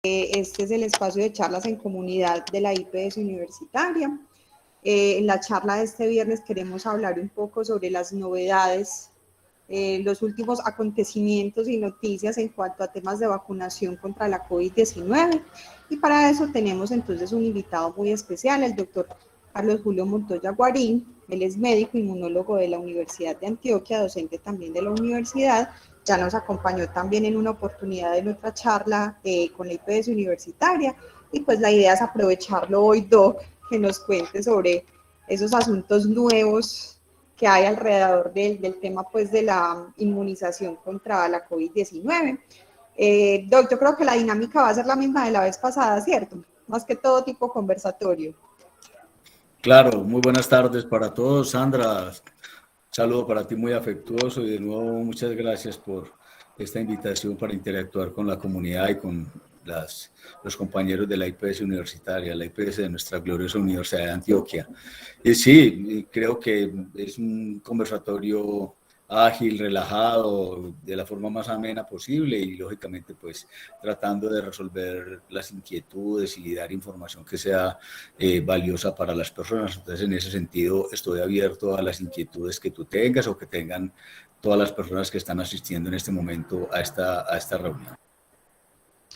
Este es el espacio de charlas en comunidad de la IPS Universitaria. En la charla de este viernes queremos hablar un poco sobre las novedades, los últimos acontecimientos y noticias en cuanto a temas de vacunación contra la COVID-19. Y para eso tenemos entonces un invitado muy especial, el doctor Carlos Julio Montoya Guarín. Él es médico inmunólogo de la Universidad de Antioquia, docente también de la universidad. Ya nos acompañó también en una oportunidad de nuestra charla con la IPS Universitaria. Y pues la idea es aprovecharlo hoy, Doc, que nos cuente sobre esos asuntos nuevos que hay alrededor del tema pues de la inmunización contra la COVID-19. Doc, yo creo que la dinámica va a ser la misma de la vez pasada, ¿cierto? Más que todo tipo conversatorio. Claro, muy buenas tardes para todos. Sandra, saludo para ti muy afectuoso y de nuevo muchas gracias por esta invitación para interactuar con la comunidad y con los compañeros de la IPS Universitaria, la IPS de nuestra gloriosa Universidad de Antioquia. Y sí, creo que es un conversatorio ágil, relajado, de la forma más amena posible y lógicamente pues tratando de resolver las inquietudes y dar información que sea valiosa para las personas. Entonces en ese sentido estoy abierto a las inquietudes que tú tengas o que tengan todas las personas que están asistiendo en este momento a esta reunión.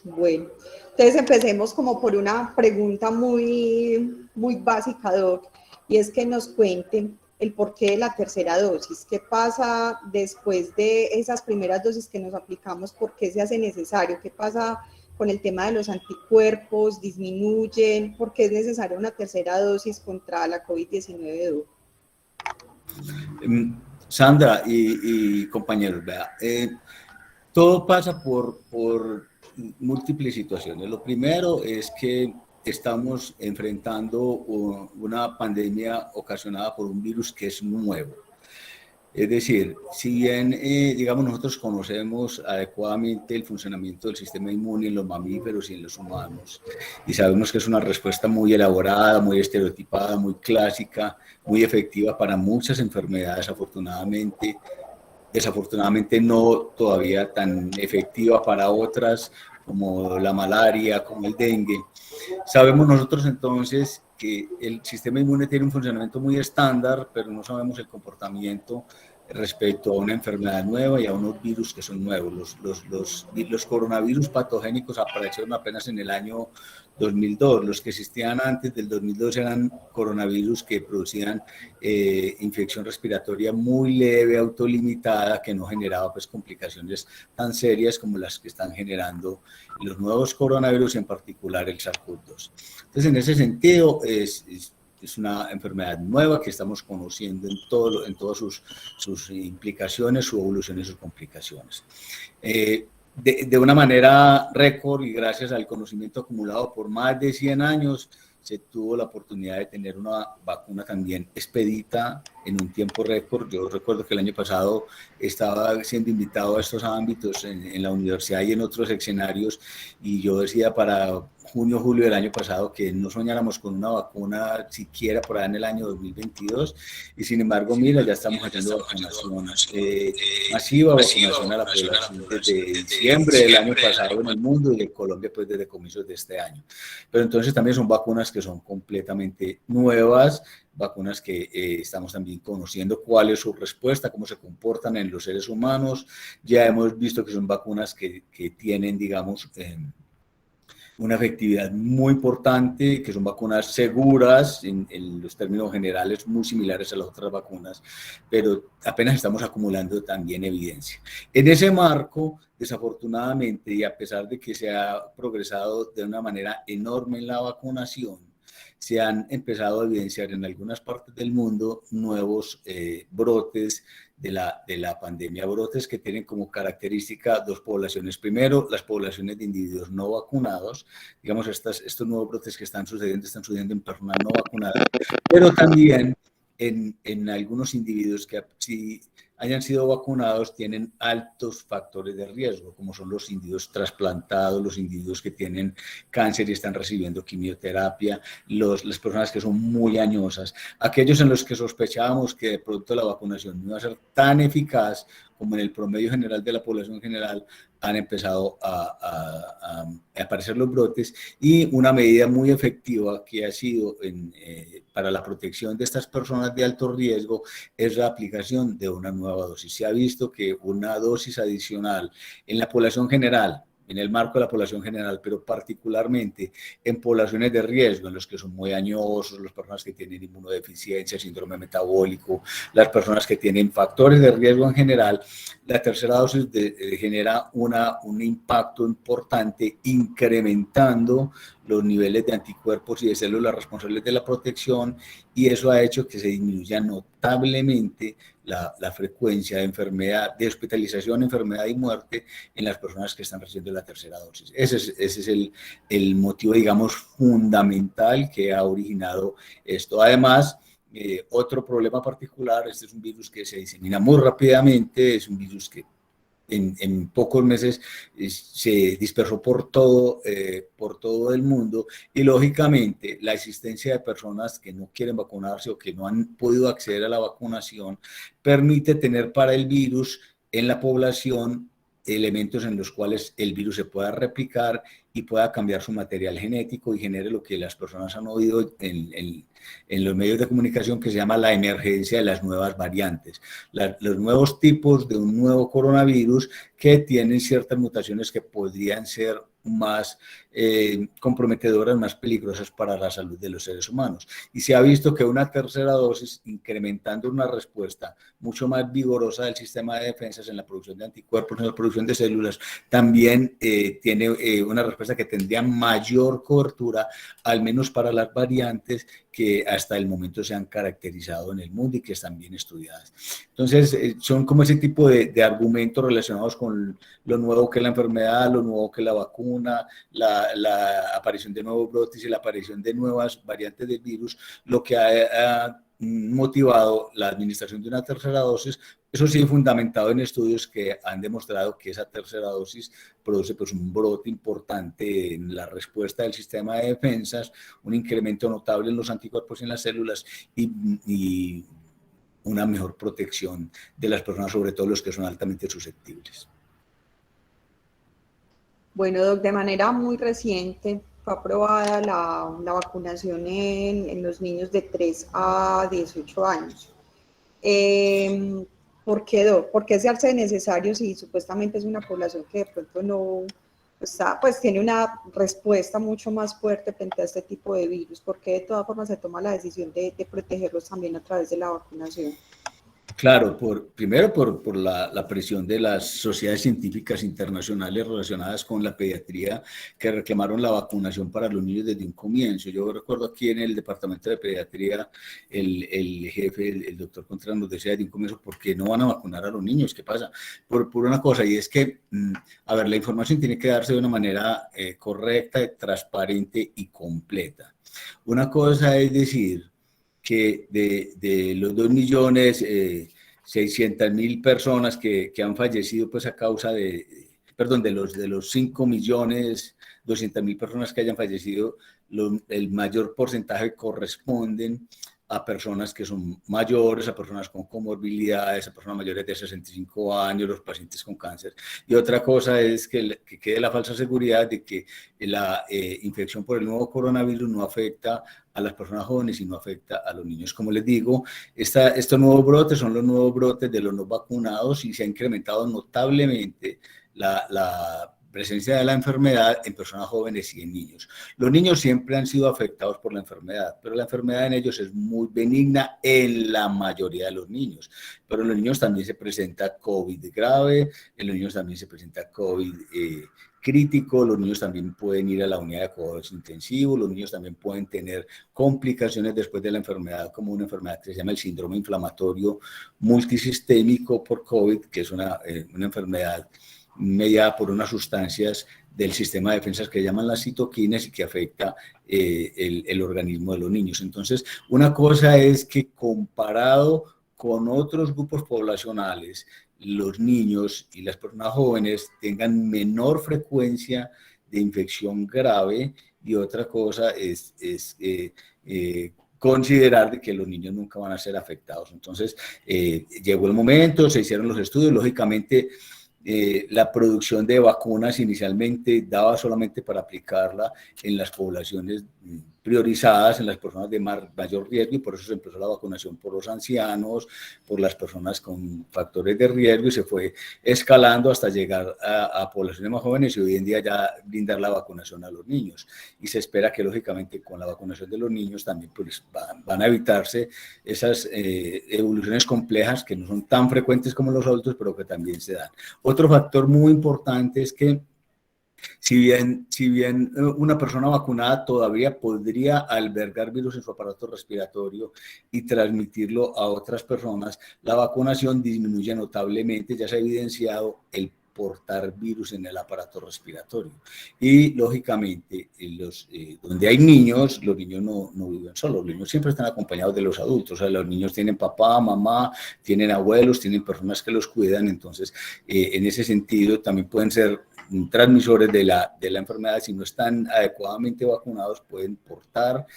Bueno, entonces empecemos como por una pregunta muy básica, Doc, y es que nos cuenten el porqué de la tercera dosis. ¿Qué pasa después de esas primeras dosis que nos aplicamos? ¿Por qué se hace necesario? ¿Qué pasa con el tema de los anticuerpos? ¿Disminuyen? ¿Por qué es necesaria una tercera dosis contra la COVID-19, Doc? Sandra y compañeros, vea, todo pasa por múltiples situaciones. Lo primero es que estamos enfrentando una pandemia ocasionada por un virus que es nuevo. Es decir, si bien, digamos, nosotros conocemos adecuadamente el funcionamiento del sistema inmune en los mamíferos y en los humanos, y sabemos que es una respuesta muy elaborada, muy estereotipada, muy clásica, muy efectiva para muchas enfermedades, desafortunadamente no todavía tan efectiva para otras, como la malaria, como el dengue. Sabemos nosotros entonces que el sistema inmune tiene un funcionamiento muy estándar, pero no sabemos el comportamiento respecto a una enfermedad nueva y a unos virus que son nuevos. Los coronavirus patogénicos aparecieron apenas en el año 2002. Los que existían antes del 2002 eran coronavirus que producían infección respiratoria muy leve, autolimitada, que no generaba pues complicaciones tan serias como las que están generando los nuevos coronavirus, en particular el SARS-CoV-2. Entonces, en ese sentido, es una enfermedad nueva que estamos conociendo en todas sus implicaciones, su evolución y sus complicaciones. De una manera récord y gracias al conocimiento acumulado por más de 100 años, se tuvo la oportunidad de tener una vacuna también expedita en un tiempo récord. Yo recuerdo que el año pasado estaba siendo invitado a estos ámbitos en la universidad y en otros escenarios, y yo decía para junio, julio del año pasado que no soñáramos con una vacuna siquiera por ahí en el año 2022, y sin embargo, mira, ya estamos haciendo vacunación masiva, vacunación a la población desde diciembre del año pasado en el mundo y en Colombia pues desde comienzos de este año. Pero entonces también son vacunas que son completamente nuevas, vacunas que estamos también conociendo cuál es su respuesta, cómo se comportan en los seres humanos. Ya hemos visto que son vacunas que tienen, digamos, una efectividad muy importante, que son vacunas seguras, en los términos generales muy similares a las otras vacunas, pero apenas estamos acumulando también evidencia. En ese marco, desafortunadamente, y a pesar de que se ha progresado de una manera enorme en la vacunación, se han empezado a evidenciar en algunas partes del mundo nuevos brotes de la pandemia, brotes que tienen como característica dos poblaciones. Primero, las poblaciones de individuos no vacunados, digamos, estos nuevos brotes que están sucediendo en personas no vacunadas, pero también en algunos individuos que si hayan sido vacunados tienen altos factores de riesgo, como son los individuos trasplantados, los individuos que tienen cáncer y están recibiendo quimioterapia, las personas que son muy añosas, aquellos en los que sospechábamos que de pronto la vacunación no iba a ser tan eficaz como en el promedio general de la población general, han empezado a aparecer los brotes, y una medida muy efectiva que ha sido para la protección de estas personas de alto riesgo es la aplicación de una nueva dosis. Se ha visto que una dosis adicional en la población general, en el marco de la población general, pero particularmente en poblaciones de riesgo, en los que son muy añosos, las personas que tienen inmunodeficiencia, síndrome metabólico, las personas que tienen factores de riesgo en general, la tercera dosis genera un impacto importante, incrementando los niveles de anticuerpos y de células responsables de la protección, y eso ha hecho que se disminuya notablemente la frecuencia de enfermedad, de hospitalización, enfermedad y muerte en las personas que están recibiendo la tercera dosis. Ese es el motivo, digamos, fundamental que ha originado esto. Además, otro problema particular, este es un virus que se disemina muy rápidamente, es un virus que en pocos meses se dispersó por todo el mundo, y lógicamente la existencia de personas que no quieren vacunarse o que no han podido acceder a la vacunación permite tener para el virus en la población elementos en los cuales el virus se pueda replicar y pueda cambiar su material genético y genere lo que las personas han oído en los medios de comunicación, que se llama la emergencia de las nuevas variantes, los nuevos tipos de un nuevo coronavirus que tienen ciertas mutaciones que podrían ser más comprometedoras, más peligrosas para la salud de los seres humanos. Y se ha visto que una tercera dosis, incrementando una respuesta mucho más vigorosa del sistema de defensas en la producción de anticuerpos, en la producción de células, también tiene una respuesta que tendría mayor cobertura, al menos para las variantes que hasta el momento se han caracterizado en el mundo y que están bien estudiadas. Entonces, son como ese tipo de argumentos relacionados con lo nuevo que es la enfermedad, lo nuevo que es la vacuna, la aparición de nuevos brotes y la aparición de nuevas variantes del virus, lo que ha motivado la administración de una tercera dosis. Eso sí, fundamentado en estudios que han demostrado que esa tercera dosis produce pues un brote importante en la respuesta del sistema de defensas, un incremento notable en los anticuerpos y en las células, y una mejor protección de las personas, sobre todo los que son altamente susceptibles. Bueno, Doc, de manera muy reciente fue aprobada la vacunación en los niños de 3 a 18 años. ¿Por qué, Doc? ¿Por qué se hace necesario si supuestamente es una población que de pronto no está, pues tiene una respuesta mucho más fuerte frente a este tipo de virus? ¿Por qué de todas formas se toma la decisión de protegerlos también a través de la vacunación? Claro, primero por la presión de las sociedades científicas internacionales relacionadas con la pediatría, que reclamaron la vacunación para los niños desde un comienzo. Yo recuerdo aquí en el departamento de pediatría, el jefe, el doctor Contreras, nos decía desde un comienzo: ¿por qué no van a vacunar a los niños? ¿Qué pasa? Por una cosa, y es que, a ver, la información tiene que darse de una manera correcta, transparente y completa. Una cosa es decir que de los 2.600.000 personas que han fallecido pues a causa de los 5.200.000 personas que hayan fallecido, el mayor porcentaje corresponden a personas que son mayores, a personas con comorbilidades, a personas mayores de 65 años, los pacientes con cáncer. Y otra cosa es que quede la falsa seguridad de que la infección por el nuevo coronavirus no afecta a las personas jóvenes y no afecta a los niños. Como les digo, estos nuevos brotes son los nuevos brotes de los no vacunados, y se ha incrementado notablemente la presencia de la enfermedad en personas jóvenes y en niños. Los niños siempre han sido afectados por la enfermedad, pero la enfermedad en ellos es muy benigna en la mayoría de los niños. Pero en los niños también se presenta COVID grave, en los niños también se presenta COVID crítico, los niños también pueden ir a la unidad de cuidados intensivos, los niños también pueden tener complicaciones después de la enfermedad, como una enfermedad que se llama el síndrome inflamatorio multisistémico por COVID, que es una enfermedad mediada por unas sustancias del sistema de defensas que llaman las citoquinas y que afecta el organismo de los niños. Entonces, una cosa es que comparado con otros grupos poblacionales, los niños y las personas jóvenes tengan menor frecuencia de infección grave, y otra cosa es considerar de que los niños nunca van a ser afectados. Entonces, llegó el momento, se hicieron los estudios, lógicamente, la producción de vacunas inicialmente daba solamente para aplicarla en las poblaciones priorizadas, en las personas de mayor riesgo, y por eso se empezó la vacunación por los ancianos, por las personas con factores de riesgo, y se fue escalando hasta llegar a poblaciones más jóvenes, y hoy en día ya brindar la vacunación a los niños. Y se espera que lógicamente con la vacunación de los niños también pues, van a evitarse esas evoluciones complejas que no son tan frecuentes como los adultos, pero que también se dan. Otro factor muy importante es que si bien una persona vacunada todavía podría albergar virus en su aparato respiratorio y transmitirlo a otras personas, la vacunación disminuye notablemente, ya se ha evidenciado el portar virus en el aparato respiratorio. Y lógicamente, donde hay niños, los niños no viven solos, los niños siempre están acompañados de los adultos, o sea, los niños tienen papá, mamá, tienen abuelos, tienen personas que los cuidan, entonces en ese sentido también pueden ser transmisores de la enfermedad. Si no están adecuadamente vacunados, pueden portar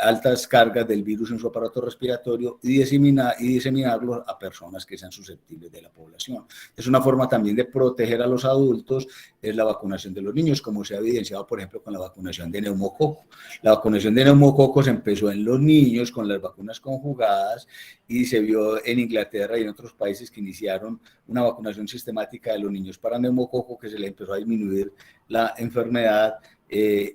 altas cargas del virus en su aparato respiratorio y diseminarlo a personas que sean susceptibles de la población. Es una forma también de proteger a los adultos, es la vacunación de los niños, como se ha evidenciado, por ejemplo, con la vacunación de neumococo. La vacunación de neumococo se empezó en los niños con las vacunas conjugadas y se vio en Inglaterra y en otros países que iniciaron una vacunación sistemática de los niños para neumococo, que se le empezó a disminuir la enfermedad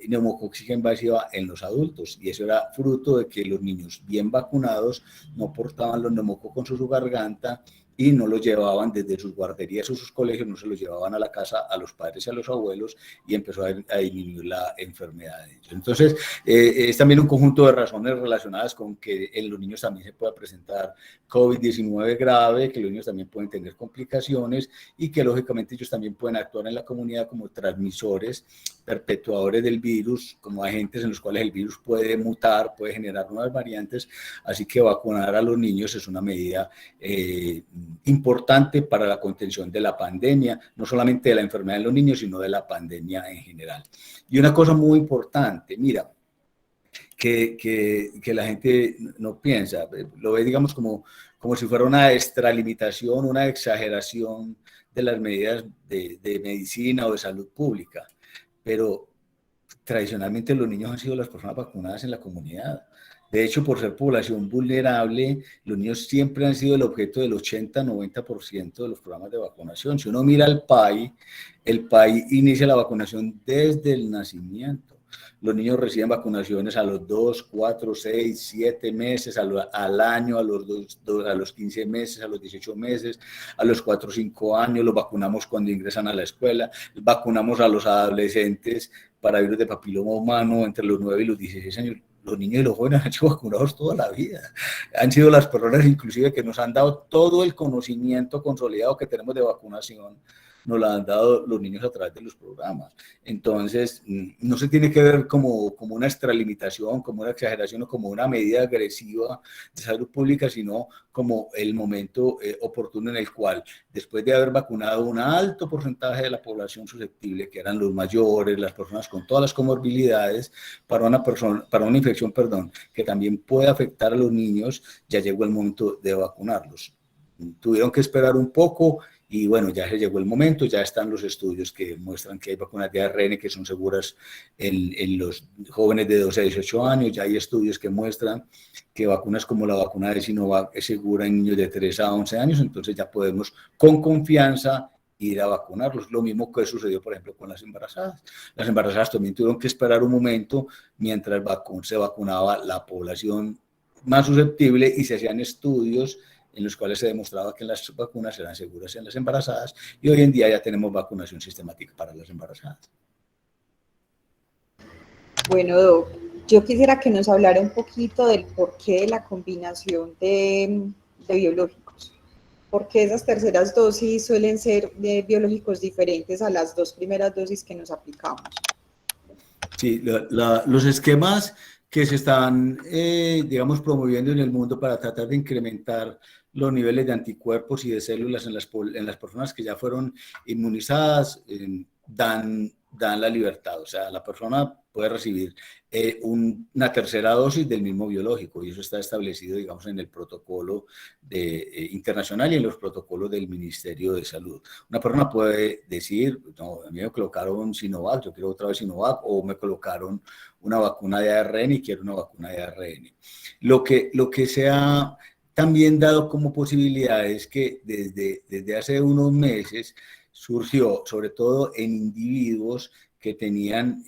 neumocóxica invasiva en los adultos, y eso era fruto de que los niños bien vacunados no portaban los neumococos en su garganta y no los llevaban desde sus guarderías o sus colegios, no se los llevaban a la casa a los padres y a los abuelos, y empezó a disminuir la enfermedad de ellos. Entonces, es también un conjunto de razones relacionadas con que en los niños también se pueda presentar COVID-19 grave, que los niños también pueden tener complicaciones y que lógicamente ellos también pueden actuar en la comunidad como transmisores, perpetuadores del virus, como agentes en los cuales el virus puede mutar, puede generar nuevas variantes, así que vacunar a los niños es una medida importante para la contención de la pandemia, no solamente de la enfermedad en los niños, sino de la pandemia en general. Y una cosa muy importante, mira, que la gente no piensa, lo ve, digamos, como si fuera una extralimitación, una exageración de las medidas de medicina o de salud pública, pero tradicionalmente los niños han sido las personas vacunadas en la comunidad. De hecho, por ser población vulnerable, los niños siempre han sido el objeto del 80-90% de los programas de vacunación. Si uno mira el PAI inicia la vacunación desde el nacimiento. Los niños reciben vacunaciones a los 2, 4, 6, 7 meses, al año, a los 15 meses, a los 18 meses, a los 4 o 5 años, los vacunamos cuando ingresan a la escuela, vacunamos a los adolescentes para virus de papiloma humano entre los 9 y los 16 años. Los niños y los jóvenes han sido vacunados toda la vida. Han sido las personas inclusive que nos han dado todo el conocimiento consolidado que tenemos de vacunación, nos lo han dado los niños a través de los programas. Entonces, no se tiene que ver como una extralimitación, como una exageración o como una medida agresiva de salud pública, sino como el momento oportuno en el cual, después de haber vacunado un alto porcentaje de la población susceptible, que eran los mayores, las personas con todas las comorbilidades, para una infección, que también puede afectar a los niños, ya llegó el momento de vacunarlos. Tuvieron que esperar un poco. Y bueno, ya se llegó el momento, ya están los estudios que muestran que hay vacunas de ARN que son seguras en los jóvenes de 12 a 18 años, ya hay estudios que muestran que vacunas como la vacuna de Sinovac es segura en niños de 3 a 11 años, entonces ya podemos con confianza ir a vacunarlos. Lo mismo que sucedió, por ejemplo, con las embarazadas. Las embarazadas también tuvieron que esperar un momento mientras se vacunaba la población más susceptible y se hacían estudios en los cuales se demostraba que las vacunas eran seguras en las embarazadas, y hoy en día ya tenemos vacunación sistemática para las embarazadas. Bueno, Doc, yo quisiera que nos hablara un poquito del porqué de la combinación de biológicos. ¿Por qué esas terceras dosis suelen ser de biológicos diferentes a las 2 primeras dosis que nos aplicamos? Sí, los esquemas que se están, digamos, promoviendo en el mundo para tratar de incrementar los niveles de anticuerpos y de células en las personas que ya fueron inmunizadas, dan dan la libertad, o sea, la persona puede recibir una tercera dosis del mismo biológico y eso está establecido, digamos, en el protocolo internacional y en los protocolos del Ministerio de Salud. Una persona puede decir, no, a mí me colocaron Sinovac, yo quiero otra vez Sinovac, o me colocaron una vacuna de ARN y quiero una vacuna de ARN. Lo que se ha también dado como posibilidad es que desde hace unos meses surgió, sobre todo en individuos que tenían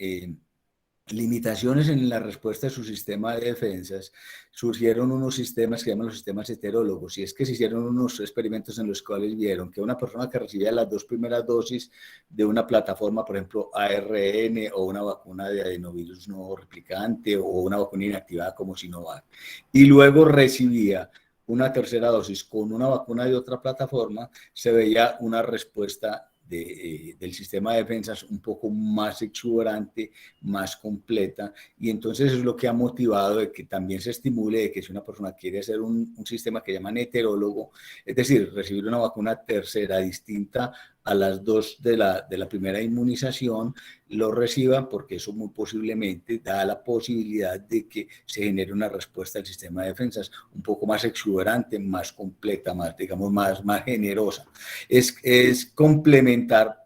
limitaciones en la respuesta de su sistema de defensas, surgieron unos sistemas que llaman los sistemas heterólogos, y es que se hicieron unos experimentos en los cuales vieron que una persona que recibía las 2 primeras dosis de una plataforma, por ejemplo, ARN o una vacuna de adenovirus no replicante o una vacuna inactivada como Sinovac, y luego recibía una tercera dosis con una vacuna de otra plataforma, se veía una respuesta del sistema de defensas un poco más exuberante, más completa, y entonces es lo que ha motivado de que también se estimule de que si una persona quiere hacer un sistema que llaman heterólogo, es decir, recibir una vacuna tercera distinta a las 2 de la primera inmunización, lo reciban, porque eso muy posiblemente da la posibilidad de que se genere una respuesta del sistema de defensas un poco más exuberante, más completa, más, digamos, más generosa. Es complementar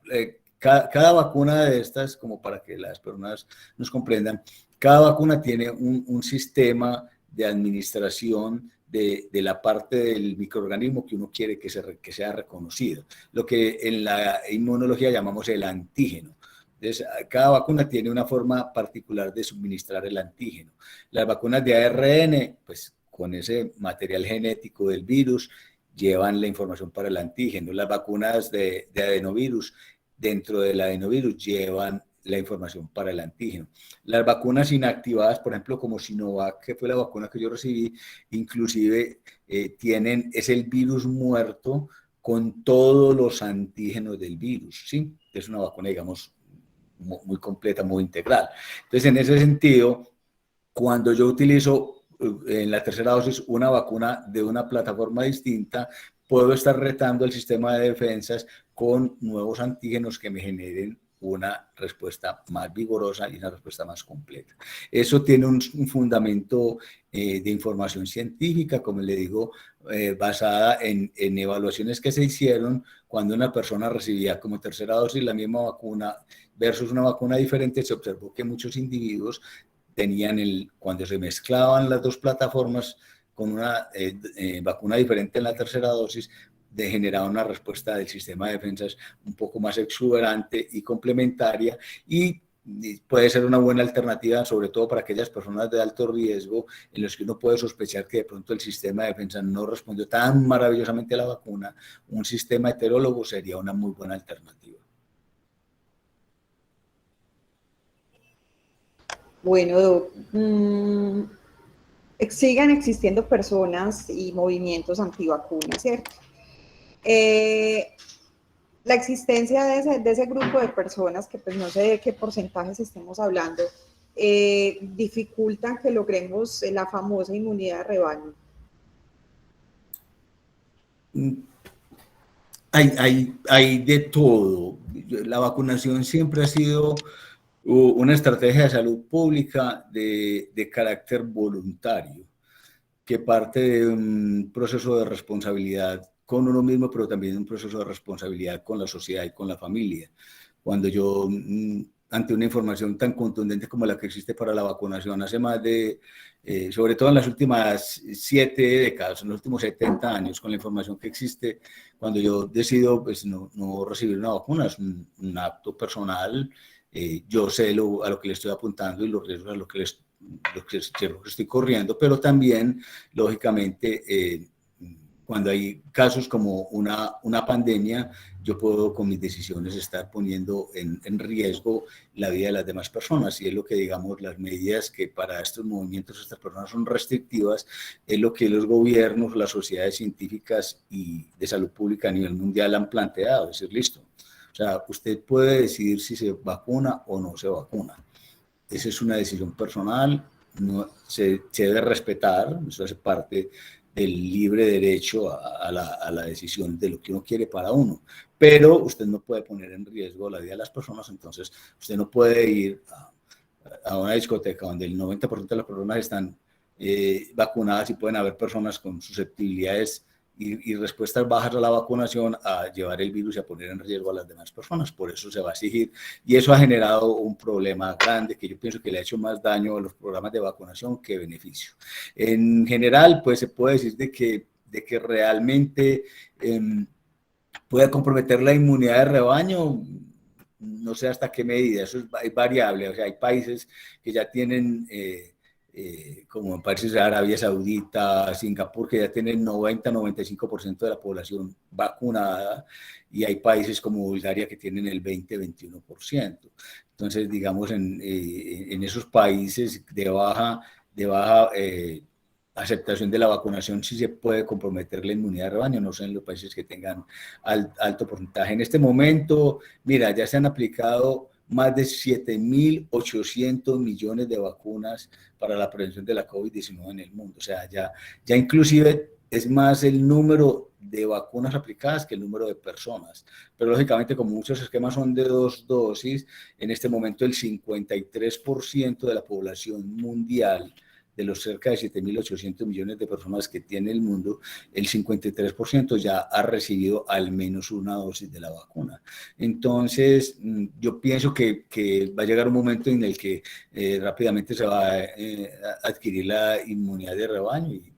cada vacuna de estas, como para que las personas nos comprendan, cada vacuna tiene un sistema de administración de la parte del microorganismo que uno quiere que sea reconocido, lo que en la inmunología llamamos el antígeno. Entonces, cada vacuna tiene una forma particular de suministrar el antígeno. Las vacunas de ARN, pues con ese material genético del virus, llevan la información para el antígeno. Las vacunas de adenovirus, dentro del adenovirus, llevan la información para el antígeno. Las vacunas inactivadas, por ejemplo, como Sinovac, que fue la vacuna que yo recibí, inclusive es el virus muerto con todos los antígenos del virus, ¿sí? Es una vacuna, digamos, muy completa, muy integral. Entonces, en ese sentido, cuando yo utilizo en la tercera dosis una vacuna de una plataforma distinta, puedo estar retando el sistema de defensas con nuevos antígenos que me generen una respuesta más vigorosa y una respuesta más completa. Eso tiene un fundamento de información científica, como le digo, basada en evaluaciones que se hicieron cuando una persona recibía como tercera dosis la misma vacuna versus una vacuna diferente. Se observó que muchos individuos tenían cuando se mezclaban las 2 plataformas con una vacuna diferente en la tercera dosis, generaba una respuesta del sistema de defensas un poco más exuberante y complementaria, y puede ser una buena alternativa, sobre todo para aquellas personas de alto riesgo en los que uno puede sospechar que de pronto el sistema de defensa no respondió tan maravillosamente a la vacuna. Un sistema heterólogo sería una muy buena alternativa. Bueno, sigan existiendo personas y movimientos antivacunas, ¿cierto? La existencia de ese grupo de personas, que pues no sé de qué porcentajes estemos hablando, dificultan que logremos la famosa inmunidad de rebaño. Hay de todo. La vacunación siempre ha sido una estrategia de salud pública de carácter voluntario, que parte de un proceso de responsabilidad con uno mismo, pero también un proceso de responsabilidad con la sociedad y con la familia. Cuando yo, ante una información tan contundente como la que existe para la vacunación hace más de, sobre todo en las últimas 7 décadas, en los últimos 70 años, con la información que existe, cuando yo decido pues, no recibir una vacuna, es un acto personal, yo sé a lo que le estoy apuntando y los riesgos a lo que estoy corriendo, pero también, lógicamente, cuando hay casos como una pandemia, yo puedo con mis decisiones estar poniendo en riesgo la vida de las demás personas, y es lo que, digamos, las medidas que para estos movimientos, estas personas son restrictivas, es lo que los gobiernos, las sociedades científicas y de salud pública a nivel mundial han planteado, es decir, listo, o sea, usted puede decidir si se vacuna o no se vacuna. Esa es una decisión personal, se debe respetar, eso hace parte del libre derecho a la decisión de lo que uno quiere para uno. Pero usted no puede poner en riesgo la vida de las personas, entonces usted no puede ir a una discoteca donde el 90% de las personas están vacunadas y pueden haber personas con susceptibilidades y respuestas bajas a la vacunación a llevar el virus y a poner en riesgo a las demás personas. Por eso se va a exigir. Y eso ha generado un problema grande que yo pienso que le ha hecho más daño a los programas de vacunación que beneficio. En general, pues se puede decir de que realmente puede comprometer la inmunidad de rebaño. No sé hasta qué medida, eso es variable. O sea, hay países que ya tienen como en países de Arabia Saudita, Singapur, que ya tienen 90-95% de la población vacunada, y hay países como Bulgaria que tienen el 20-21%. Entonces, digamos, en esos países de baja aceptación de la vacunación sí se puede comprometer la inmunidad de rebaño, no sé en los países que tengan alto porcentaje. En este momento, mira, ya se han aplicado más de 7.800 millones de vacunas para la prevención de la COVID-19 en el mundo. O sea, ya inclusive es más el número de vacunas aplicadas que el número de personas. Pero lógicamente, como muchos esquemas son de 2 dosis, en este momento el 53% de la población mundial, de los cerca de 7.800 millones de personas que tiene el mundo, el 53% ya ha recibido al menos una dosis de la vacuna. Entonces, yo pienso que va a llegar un momento en el que rápidamente se va a adquirir la inmunidad de rebaño, y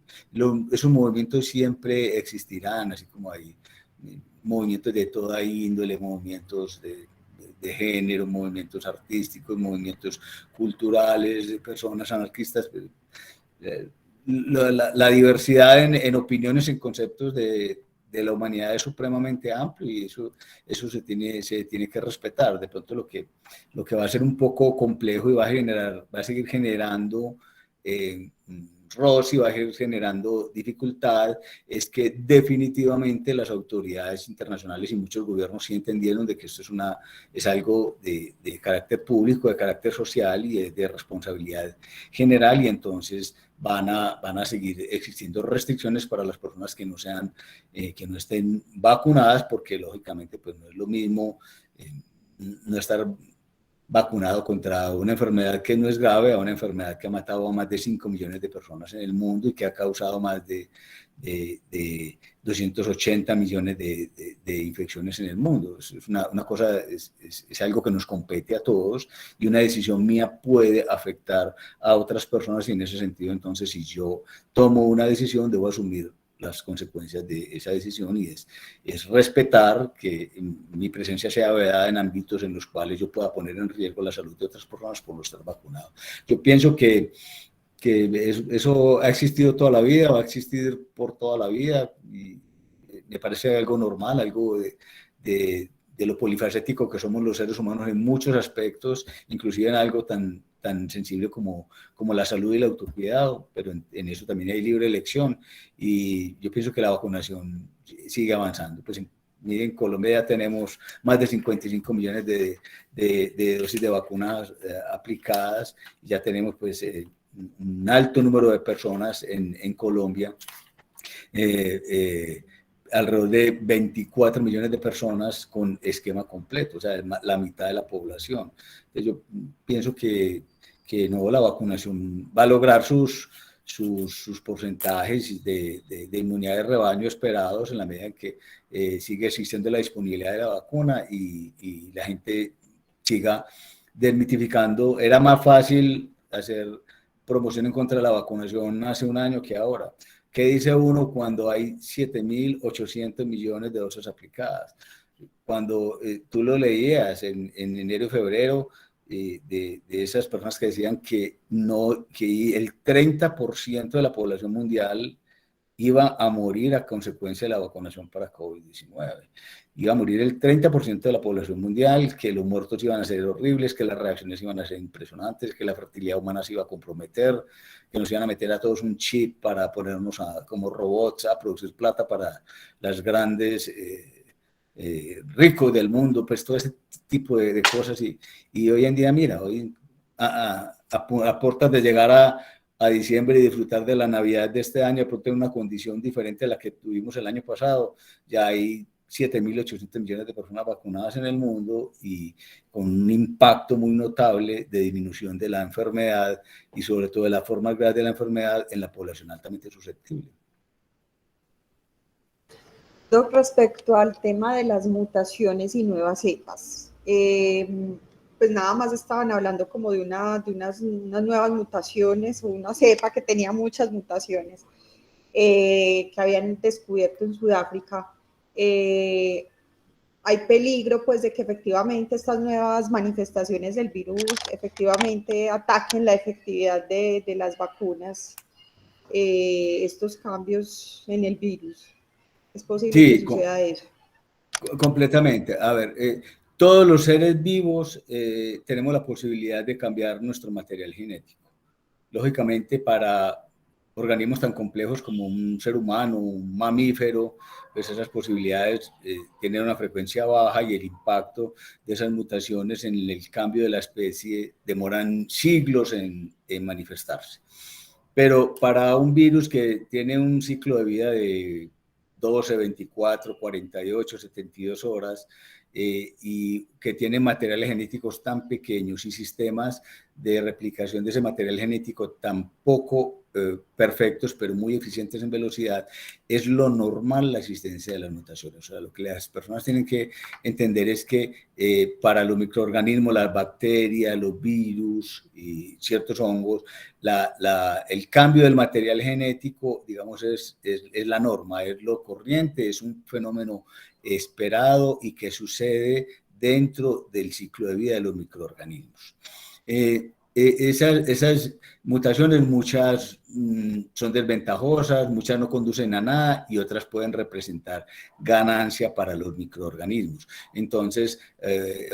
esos movimientos siempre existirán, así como hay movimientos de toda índole, movimientos de género, movimientos artísticos, movimientos culturales, de personas anarquistas. La diversidad en opiniones, en conceptos de la humanidad es supremamente amplio, y eso se tiene que respetar. De pronto lo que va a ser un poco complejo y va a seguir generando roce y va a seguir generando dificultad, es que definitivamente las autoridades internacionales y muchos gobiernos sí entendieron de que esto es algo de carácter público, de carácter social y de responsabilidad general, y entonces van a seguir existiendo restricciones para las personas que no estén vacunadas, porque lógicamente pues no es lo mismo no estar vacunado contra una enfermedad que no es grave a una enfermedad que ha matado a más de 5 millones de personas en el mundo y que ha causado más de 280 millones de infecciones en el mundo. Es una cosa, es algo que nos compete a todos, y una decisión mía puede afectar a otras personas, y en ese sentido, entonces, si yo tomo una decisión, debo asumir las consecuencias de esa decisión, y es respetar que mi presencia sea vedada en ámbitos en los cuales yo pueda poner en riesgo la salud de otras personas por no estar vacunado. Yo pienso que eso ha existido toda la vida, va a existir por toda la vida, y me parece algo normal, algo de lo polifacético que somos los seres humanos en muchos aspectos, inclusive en algo tan sensible como la salud y el autocuidado, pero en eso también hay libre elección, y yo pienso que la vacunación sigue avanzando. Pues miren, en Colombia ya tenemos más de 55 millones de dosis de vacunas aplicadas, y ya tenemos pues un alto número de personas en Colombia, alrededor de 24 millones de personas con esquema completo, o sea, es la mitad de la población. Entonces yo pienso que no, la vacunación va a lograr sus porcentajes de inmunidad de rebaño esperados, en la medida en que sigue existiendo la disponibilidad de la vacuna y la gente siga desmitificando. Era más fácil hacer promoción en contra de la vacunación hace un año que ahora. ¿Qué dice uno cuando hay 7.800 millones de dosis aplicadas? Cuando tú lo leías en enero y febrero, de esas personas que decían que el 30% de la población mundial iba a morir a consecuencia de la vacunación para COVID-19. Iba a morir el 30% de la población mundial, que los muertos iban a ser horribles, que las reacciones iban a ser impresionantes, que la fertilidad humana se iba a comprometer, que nos iban a meter a todos un chip para ponernos como robots a producir plata para las grandes ricos del mundo, pues todo ese tipo de cosas. Y hoy en día, mira, hoy a puertas de llegar a diciembre y disfrutar de la Navidad de este año, de pronto en una condición diferente a la que tuvimos el año pasado. Ya hay 7.800 millones de personas vacunadas en el mundo y con un impacto muy notable de disminución de la enfermedad y sobre todo de la forma grave de la enfermedad en la población altamente susceptible. Respecto al tema de las mutaciones y nuevas cepas, pues nada más estaban hablando como de unas nuevas mutaciones o una cepa que tenía muchas mutaciones que habían descubierto en Sudáfrica. Hay peligro pues de que efectivamente estas nuevas manifestaciones del virus efectivamente ataquen la efectividad de las vacunas, estos cambios en el virus. Es posible que suceda eso. Completamente. A ver, todos los seres vivos tenemos la posibilidad de cambiar nuestro material genético. Lógicamente, para organismos tan complejos como un ser humano, un mamífero, pues esas posibilidades tienen una frecuencia baja y el impacto de esas mutaciones en el cambio de la especie demoran siglos en manifestarse. Pero para un virus que tiene un ciclo de vida de 12, 24, 48, 72 horas y que tiene materiales genéticos tan pequeños y sistemas de replicación de ese material genético tan poco perfectos, pero muy eficientes en velocidad, es lo normal la existencia de las mutaciones. O sea, lo que las personas tienen que entender es que para los microorganismos, las bacterias, los virus y ciertos hongos, el cambio del material genético, digamos, es la norma, es lo corriente, es un fenómeno esperado y que sucede dentro del ciclo de vida de los microorganismos. Esas mutaciones, muchas son desventajosas, muchas no conducen a nada y otras pueden representar ganancia para los microorganismos. Entonces,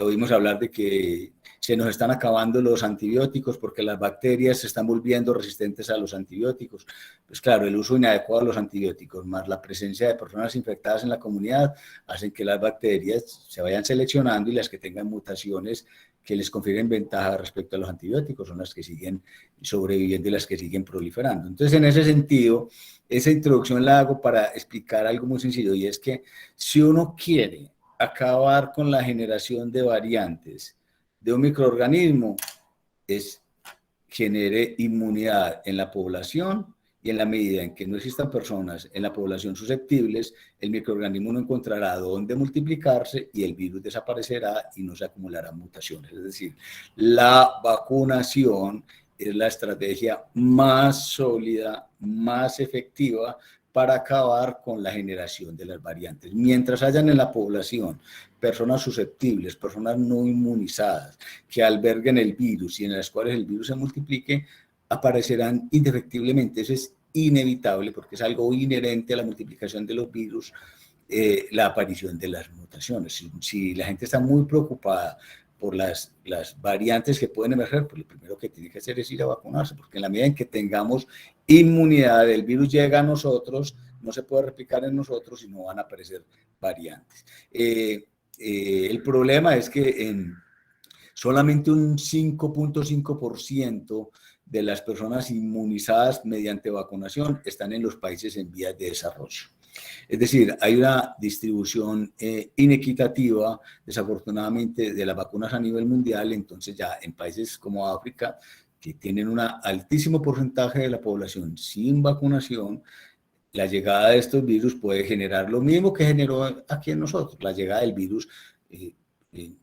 oímos hablar de que se nos están acabando los antibióticos porque las bacterias se están volviendo resistentes a los antibióticos. Pues claro, el uso inadecuado de los antibióticos más la presencia de personas infectadas en la comunidad hacen que las bacterias se vayan seleccionando y las que tengan mutaciones que les confieren ventaja respecto a los antibióticos son las que siguen sobreviviendo y las que siguen proliferando. Entonces, en ese sentido, esa introducción la hago para explicar algo muy sencillo y es que si uno quiere acabar con la generación de variantes de un microorganismo, genere inmunidad en la población y en la medida en que no existan personas en la población susceptibles, el microorganismo no encontrará dónde multiplicarse y el virus desaparecerá y no se acumularán mutaciones. Es decir, la vacunación es la estrategia más sólida, más efectiva para acabar con la generación de las variantes. Mientras hayan en la población personas susceptibles, personas no inmunizadas, que alberguen el virus y en las cuales el virus se multiplique, aparecerán indefectiblemente. Eso es inevitable porque es algo inherente a la multiplicación de los virus, la aparición de las mutaciones. Si la gente está muy preocupada por las variantes que pueden emerger, pues lo primero que tiene que hacer es ir a vacunarse, porque en la medida en que tengamos inmunidad, el virus llega a nosotros, no se puede replicar en nosotros y no van a aparecer variantes. El problema es que solamente un 5.5% de las personas inmunizadas mediante vacunación están en los países en vías de desarrollo. Es decir, hay una distribución inequitativa, desafortunadamente, de las vacunas a nivel mundial. Entonces ya en países como África, que tienen un altísimo porcentaje de la población sin vacunación, la llegada de estos virus puede generar lo mismo que generó aquí en nosotros. La llegada del virus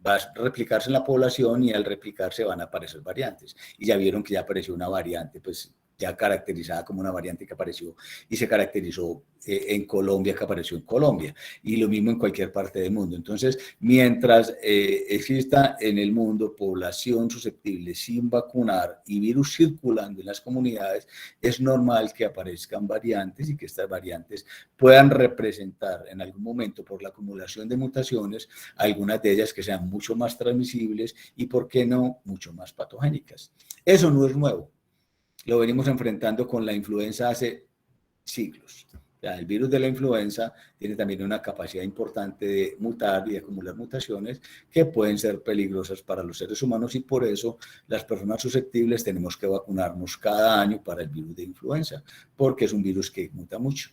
va a replicarse en la población y al replicarse van a aparecer variantes. Y ya vieron que ya apareció una variante, pues ya caracterizada como una variante que apareció y se caracterizó en Colombia, que apareció en Colombia, y lo mismo en cualquier parte del mundo. Entonces, mientras exista en el mundo población susceptible sin vacunar y virus circulando en las comunidades, es normal que aparezcan variantes y que estas variantes puedan representar en algún momento, por la acumulación de mutaciones, algunas de ellas que sean mucho más transmisibles y, ¿por qué no?, mucho más patogénicas. Eso no es nuevo. Lo venimos enfrentando con la influenza hace siglos. O sea, el virus de la influenza tiene también una capacidad importante de mutar y de acumular mutaciones que pueden ser peligrosas para los seres humanos, y por eso las personas susceptibles tenemos que vacunarnos cada año para el virus de influenza, porque es un virus que muta mucho.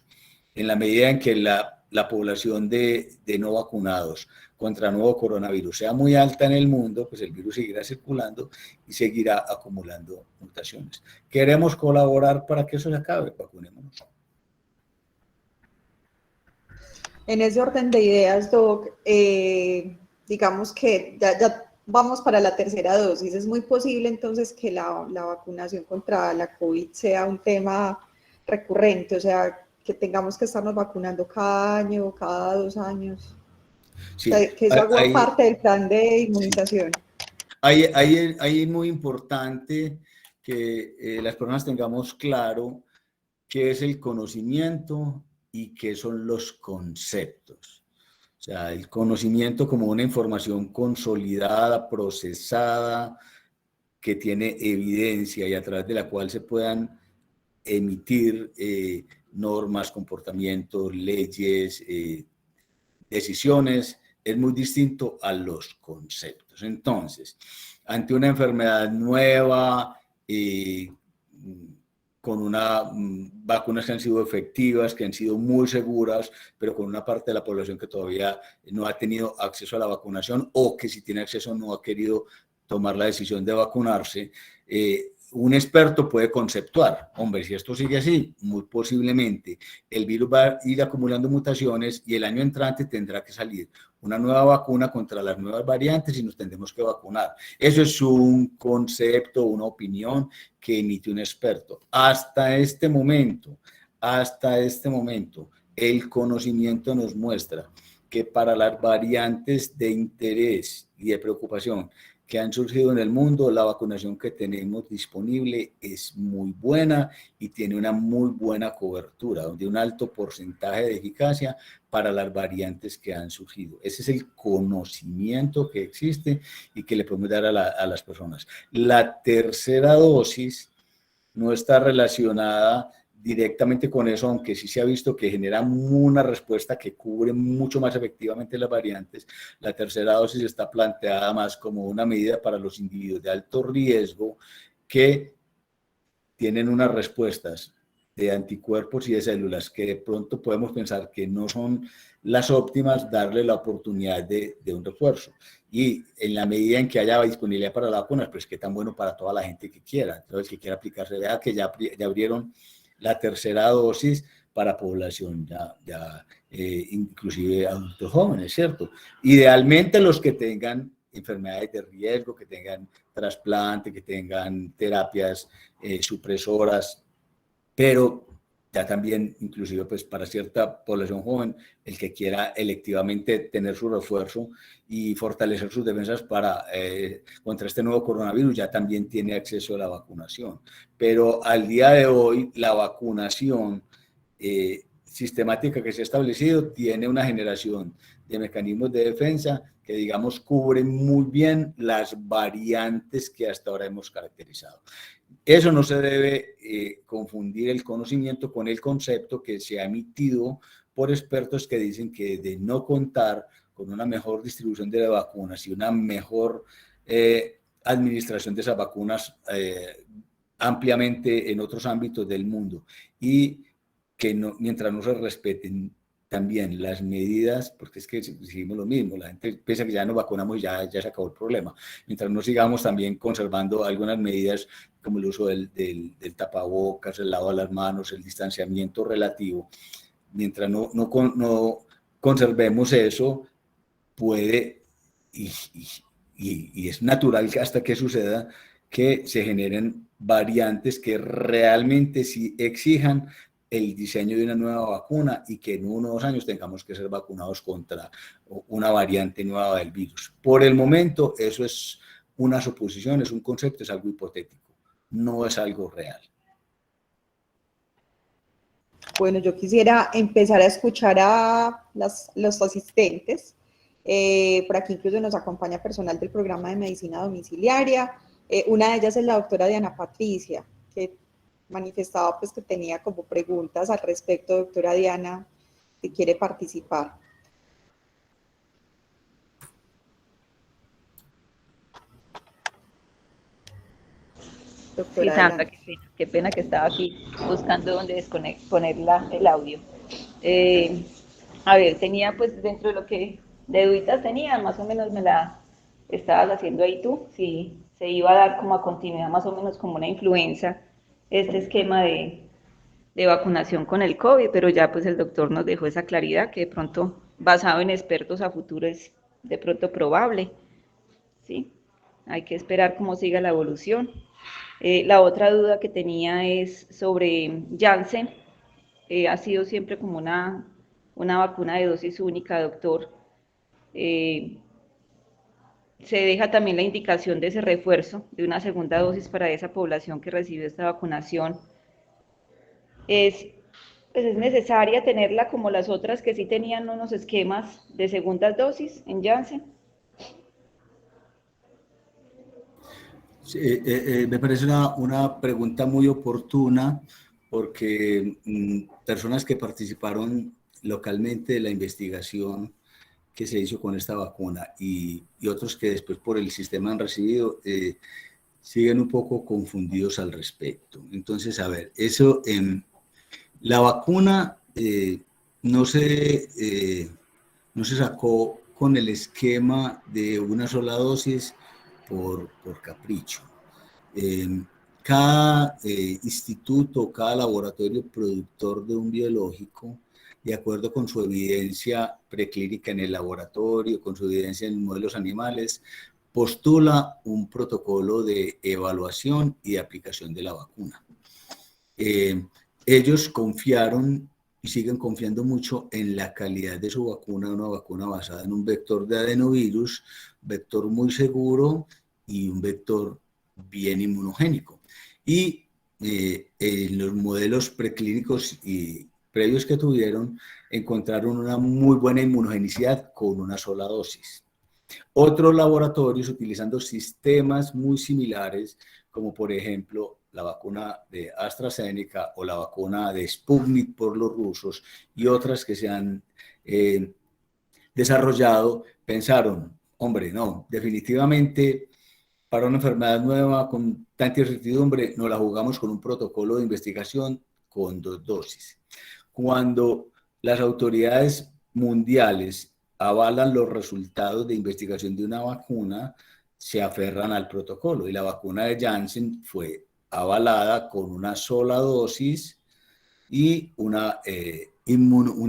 En la medida en que la población de no vacunados contra nuevo coronavirus sea muy alta en el mundo, pues el virus seguirá circulando y seguirá acumulando mutaciones. ¿Queremos colaborar para que eso se acabe? Vacunémonos. En ese orden de ideas, Doc, digamos que ya vamos para la tercera dosis. Es muy posible entonces que la vacunación contra la COVID sea un tema recurrente, o sea, que tengamos que estarnos vacunando cada año, cada 2 años. Sí, O sea, que eso haga parte del plan de inmunización. Ahí es muy importante que las personas tengamos claro qué es el conocimiento y qué son los conceptos. O sea, el conocimiento como una información consolidada, procesada, que tiene evidencia y a través de la cual se puedan emitir normas, comportamientos, leyes, decisiones, es muy distinto a los conceptos. Entonces, ante una enfermedad nueva, con vacunas que han sido efectivas, que han sido muy seguras, pero con una parte de la población que todavía no ha tenido acceso a la vacunación, o que si tiene acceso no ha querido tomar la decisión de vacunarse, un experto puede conceptuar, hombre, si esto sigue así, muy posiblemente el virus va a ir acumulando mutaciones y el año entrante tendrá que salir una nueva vacuna contra las nuevas variantes y nos tendremos que vacunar. Eso es un concepto, una opinión que emite un experto. Hasta este momento, el conocimiento nos muestra que para las variantes de interés y de preocupación que han surgido en el mundo, la vacunación que tenemos disponible es muy buena y tiene una muy buena cobertura, donde un alto porcentaje de eficacia para las variantes que han surgido. Ese es el conocimiento que existe y que le podemos dar a las personas. La tercera dosis no está relacionada directamente con eso, aunque sí se ha visto que genera una respuesta que cubre mucho más efectivamente las variantes. La tercera dosis está planteada más como una medida para los individuos de alto riesgo que tienen unas respuestas de anticuerpos y de células que de pronto podemos pensar que no son las óptimas, darle la oportunidad de un refuerzo. Y en la medida en que haya disponibilidad para las vacunas, pues que tan bueno para toda la gente que quiera. Entonces, que quiera aplicarse, vea que ya abrieron la tercera dosis para población inclusive adultos jóvenes, ¿cierto? Idealmente los que tengan enfermedades de riesgo, que tengan trasplante, que tengan terapias supresoras, pero ya también, inclusive pues para cierta población joven, el que quiera electivamente tener su refuerzo y fortalecer sus defensas contra este nuevo coronavirus, ya también tiene acceso a la vacunación. Pero al día de hoy, la vacunación sistemática que se ha establecido tiene una generación de mecanismos de defensa que, digamos, cubren muy bien las variantes que hasta ahora hemos caracterizado. Eso no se debe confundir el conocimiento con el concepto que se ha emitido por expertos que dicen que de no contar con una mejor distribución de vacunas y una mejor administración de esas vacunas ampliamente en otros ámbitos del mundo, y que no, mientras no se respeten también las medidas, porque es que seguimos lo mismo, la gente piensa que ya nos vacunamos y ya se acabó el problema. Mientras no sigamos también conservando algunas medidas como el uso del tapabocas, el lavado de las manos, el distanciamiento relativo, mientras no conservemos eso, puede, y es natural que hasta que suceda, que se generen variantes que realmente sí exijan el diseño de una nueva vacuna y que en 1 o 2 años tengamos que ser vacunados contra una variante nueva del virus. Por el momento, eso es una suposición, es un concepto, es algo hipotético, no es algo real. Bueno, yo quisiera empezar a escuchar a los asistentes. Por aquí incluso nos acompaña personal del programa de medicina domiciliaria. Una de ellas es la doctora Diana Patricia, que manifestaba pues que tenía como preguntas al respecto, doctora Diana, que quiere participar. Sí, Doctora, Sandra, adelante. qué pena que estaba aquí buscando dónde poner el audio. A ver, tenía pues dentro de lo que de duditas tenía, más o menos me la estabas haciendo ahí tú, si se iba a dar como a continuidad más o menos como una influenza, este esquema de vacunación con el COVID, pero ya pues el doctor nos dejó esa claridad que de pronto, basado en expertos a futuro, es de pronto probable, ¿sí? Hay que esperar cómo siga la evolución. La otra duda que tenía es sobre Janssen. Ha sido siempre como una vacuna de dosis única, doctor. Eh, se deja también la indicación de ese refuerzo, de una segunda dosis para esa población que recibió esta vacunación. Es, pues es necesaria tenerla como las otras que sí tenían unos esquemas de segundas dosis en Janssen. Sí, me parece una pregunta muy oportuna porque personas que participaron localmente de la investigación que se hizo con esta vacuna y otros que después por el sistema han recibido, siguen un poco confundidos al respecto. Entonces, a ver, eso, la vacuna no se sacó con el esquema de una sola dosis por capricho. Cada instituto, cada laboratorio productor de un biológico, de acuerdo con su evidencia preclínica en el laboratorio, con su evidencia en modelos animales, postula un protocolo de evaluación y de aplicación de la vacuna. Ellos confiaron y siguen confiando mucho en la calidad de su vacuna, una vacuna basada en un vector de adenovirus, vector muy seguro y un vector bien inmunogénico. Y en los modelos preclínicos y previos que tuvieron, encontraron una muy buena inmunogenicidad con una sola dosis. Otros laboratorios utilizando sistemas muy similares, como por ejemplo la vacuna de AstraZeneca o la vacuna de Sputnik por los rusos y otras que se han desarrollado, pensaron, hombre, no, definitivamente para una enfermedad nueva con tanta incertidumbre, nos la jugamos con un protocolo de investigación con 2 dosis. Cuando las autoridades mundiales avalan los resultados de investigación de una vacuna, se aferran al protocolo y la vacuna de Janssen fue avalada con una sola dosis y una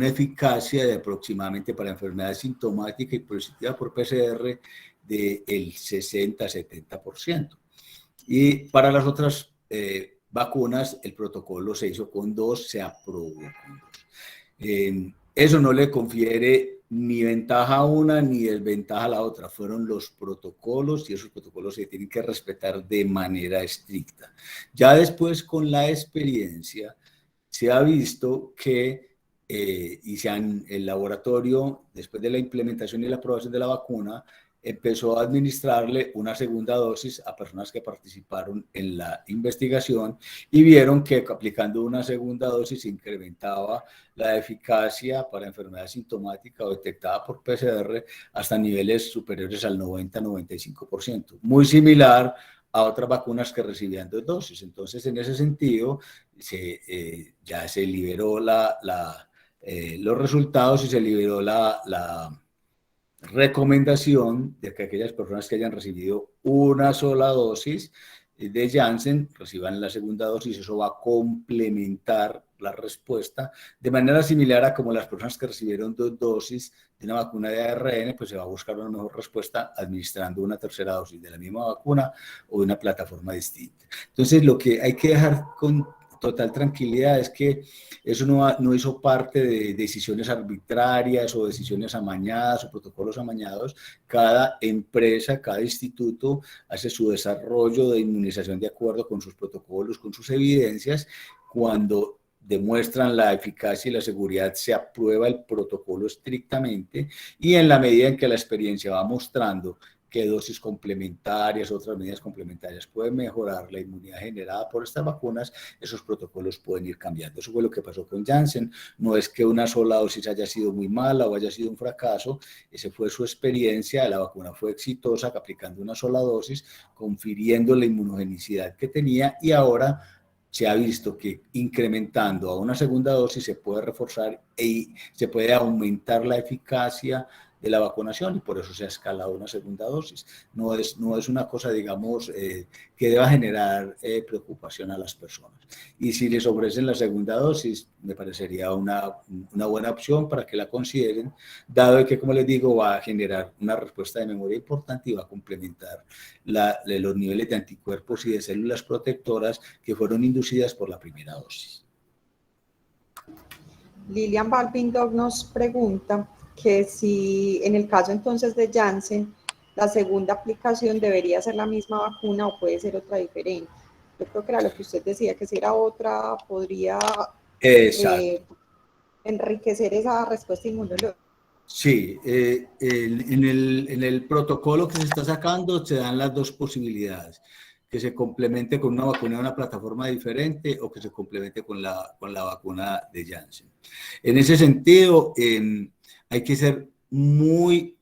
eficacia de aproximadamente para enfermedad sintomática y positiva por PCR del 60-70%. Y para las otras vacunas, el protocolo se hizo con 2, se aprobó con 2. Eso no le confiere ni ventaja a una ni desventaja a la otra. Fueron los protocolos y esos protocolos se tienen que respetar de manera estricta. Ya después, con la experiencia, se ha visto que el laboratorio, después de la implementación y la aprobación de la vacuna, empezó a administrarle una segunda dosis a personas que participaron en la investigación y vieron que aplicando una segunda dosis incrementaba la eficacia para enfermedad sintomática o detectada por PCR hasta niveles superiores al 90-95%. Muy similar a otras vacunas que recibían 2 dosis. Entonces, en ese sentido, ya se liberó los resultados y se liberó la recomendación de que aquellas personas que hayan recibido una sola dosis de Janssen reciban la segunda dosis. Eso va a complementar la respuesta de manera similar a como las personas que recibieron 2 dosis de una vacuna de ARN, pues se va a buscar una mejor respuesta administrando una tercera dosis de la misma vacuna o de una plataforma distinta. Entonces, lo que hay que dejar con total tranquilidad es que eso no hizo parte de decisiones arbitrarias o decisiones amañadas o protocolos amañados. Cada empresa, cada instituto hace su desarrollo de inmunización de acuerdo con sus protocolos, con sus evidencias. Cuando demuestran la eficacia y la seguridad, se aprueba el protocolo estrictamente y en la medida en que la experiencia va mostrando que dosis complementarias, otras medidas complementarias pueden mejorar la inmunidad generada por estas vacunas, esos protocolos pueden ir cambiando. Eso fue lo que pasó con Janssen. No es que una sola dosis haya sido muy mala o haya sido un fracaso, esa fue su experiencia, la vacuna fue exitosa aplicando una sola dosis, confiriendo la inmunogenicidad que tenía, y ahora se ha visto que incrementando a una segunda dosis se puede reforzar y se puede aumentar la eficacia de la vacunación, y por eso se ha escalado una segunda dosis. No es una cosa, digamos, que deba generar preocupación a las personas. Y si les ofrecen la segunda dosis, me parecería una buena opción para que la consideren, dado que, como les digo, va a generar una respuesta de memoria importante y va a complementar los niveles de anticuerpos y de células protectoras que fueron inducidas por la primera dosis. Lilian Balbindog nos pregunta que si en el caso entonces de Janssen, la segunda aplicación debería ser la misma vacuna o puede ser otra diferente. Yo creo que era lo que usted decía, que si era otra podría enriquecer esa respuesta inmunológica. Sí, en el protocolo que se está sacando se dan las dos posibilidades: que se complemente con una vacuna de una plataforma diferente o que se complemente con la vacuna de Janssen. En ese sentido, hay que ser muy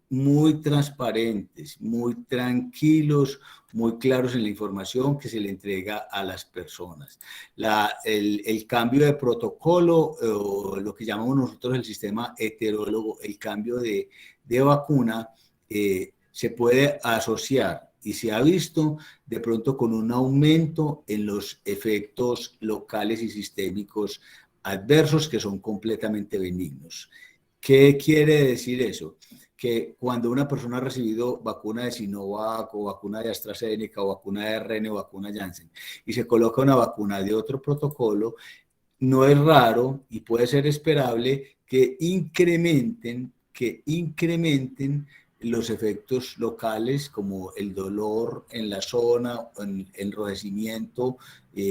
transparentes, muy tranquilos, muy claros en la información que se le entrega a las personas. El cambio de protocolo, o lo que llamamos nosotros el sistema heterólogo, el cambio de vacuna, se puede asociar y se ha visto de pronto con un aumento en los efectos locales y sistémicos adversos que son completamente benignos. ¿Qué quiere decir eso? Que cuando una persona ha recibido vacuna de Sinovac o vacuna de AstraZeneca o vacuna de ARN o vacuna Janssen y se coloca una vacuna de otro protocolo, no es raro y puede ser esperable que incrementen los efectos locales, como el dolor en la zona, enrojecimiento,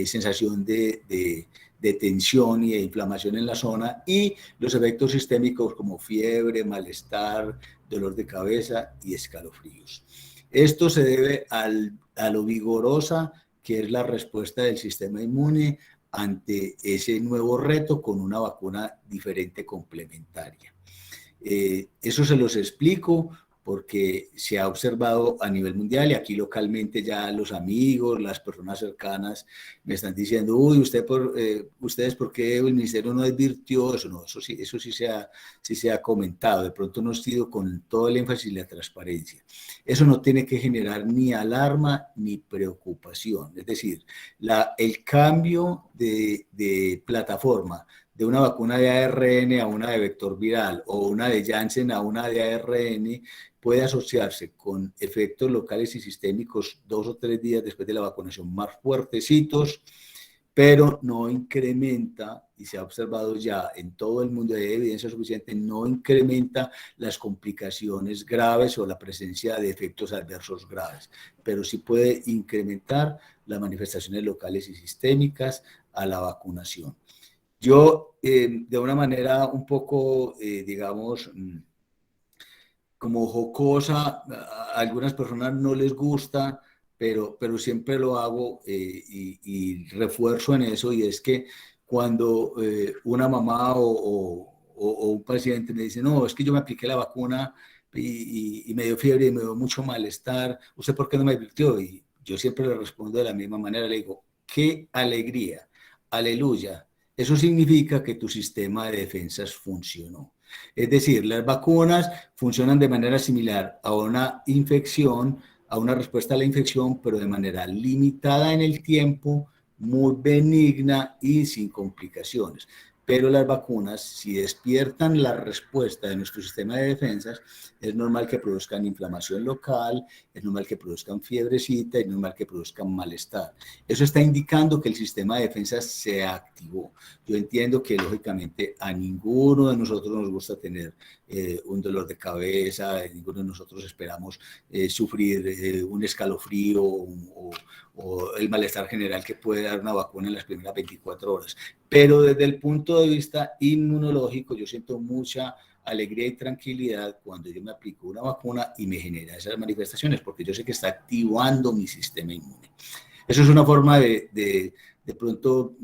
sensación de tensión y de inflamación en la zona, y los efectos sistémicos como fiebre, malestar, dolor de cabeza y escalofríos. Esto se debe a lo vigorosa que es la respuesta del sistema inmune ante ese nuevo reto con una vacuna diferente complementaria. Eso se los explico porque se ha observado a nivel mundial, y aquí localmente ya los amigos, las personas cercanas me están diciendo: uy, ustedes, ¿por qué el ministerio no advirtió eso? No, eso sí se ha comentado, de pronto no ha sido con todo el énfasis y la transparencia. Eso no tiene que generar ni alarma ni preocupación, es decir, el cambio de plataforma de una vacuna de ARN a una de vector viral o una de Janssen a una de ARN puede asociarse con efectos locales y sistémicos 2 o 3 días después de la vacunación más fuertecitos, pero no incrementa, y se ha observado ya en todo el mundo, hay evidencia suficiente, no incrementa las complicaciones graves o la presencia de efectos adversos graves, pero sí puede incrementar las manifestaciones locales y sistémicas a la vacunación. Yo, de una manera un poco, digamos, como jocosa, a algunas personas no les gusta, pero siempre lo hago, y refuerzo en eso, y es que cuando una mamá o un paciente me dice: no, es que yo me apliqué la vacuna y me dio fiebre y me dio mucho malestar, ¿usted por qué no me advirtió? Y yo siempre le respondo de la misma manera, le digo: ¡qué alegría! ¡Aleluya! Eso significa que tu sistema de defensas funcionó. Es decir, las vacunas funcionan de manera similar a una infección, a una respuesta a la infección, pero de manera limitada en el tiempo, muy benigna y sin complicaciones. Pero las vacunas, si despiertan la respuesta de nuestro sistema de defensas, es normal que produzcan inflamación local, es normal que produzcan fiebrecita, es normal que produzcan malestar. Eso está indicando que el sistema de defensas se activó. Yo entiendo que, lógicamente, a ninguno de nosotros nos gusta tener un dolor de cabeza, ninguno de nosotros esperamos sufrir un escalofrío o el malestar general que puede dar una vacuna en las primeras 24 horas. Pero desde el punto de vista inmunológico, yo siento mucha alegría y tranquilidad cuando yo me aplico una vacuna y me genera esas manifestaciones, porque yo sé que está activando mi sistema inmune. Eso es una forma de pronto,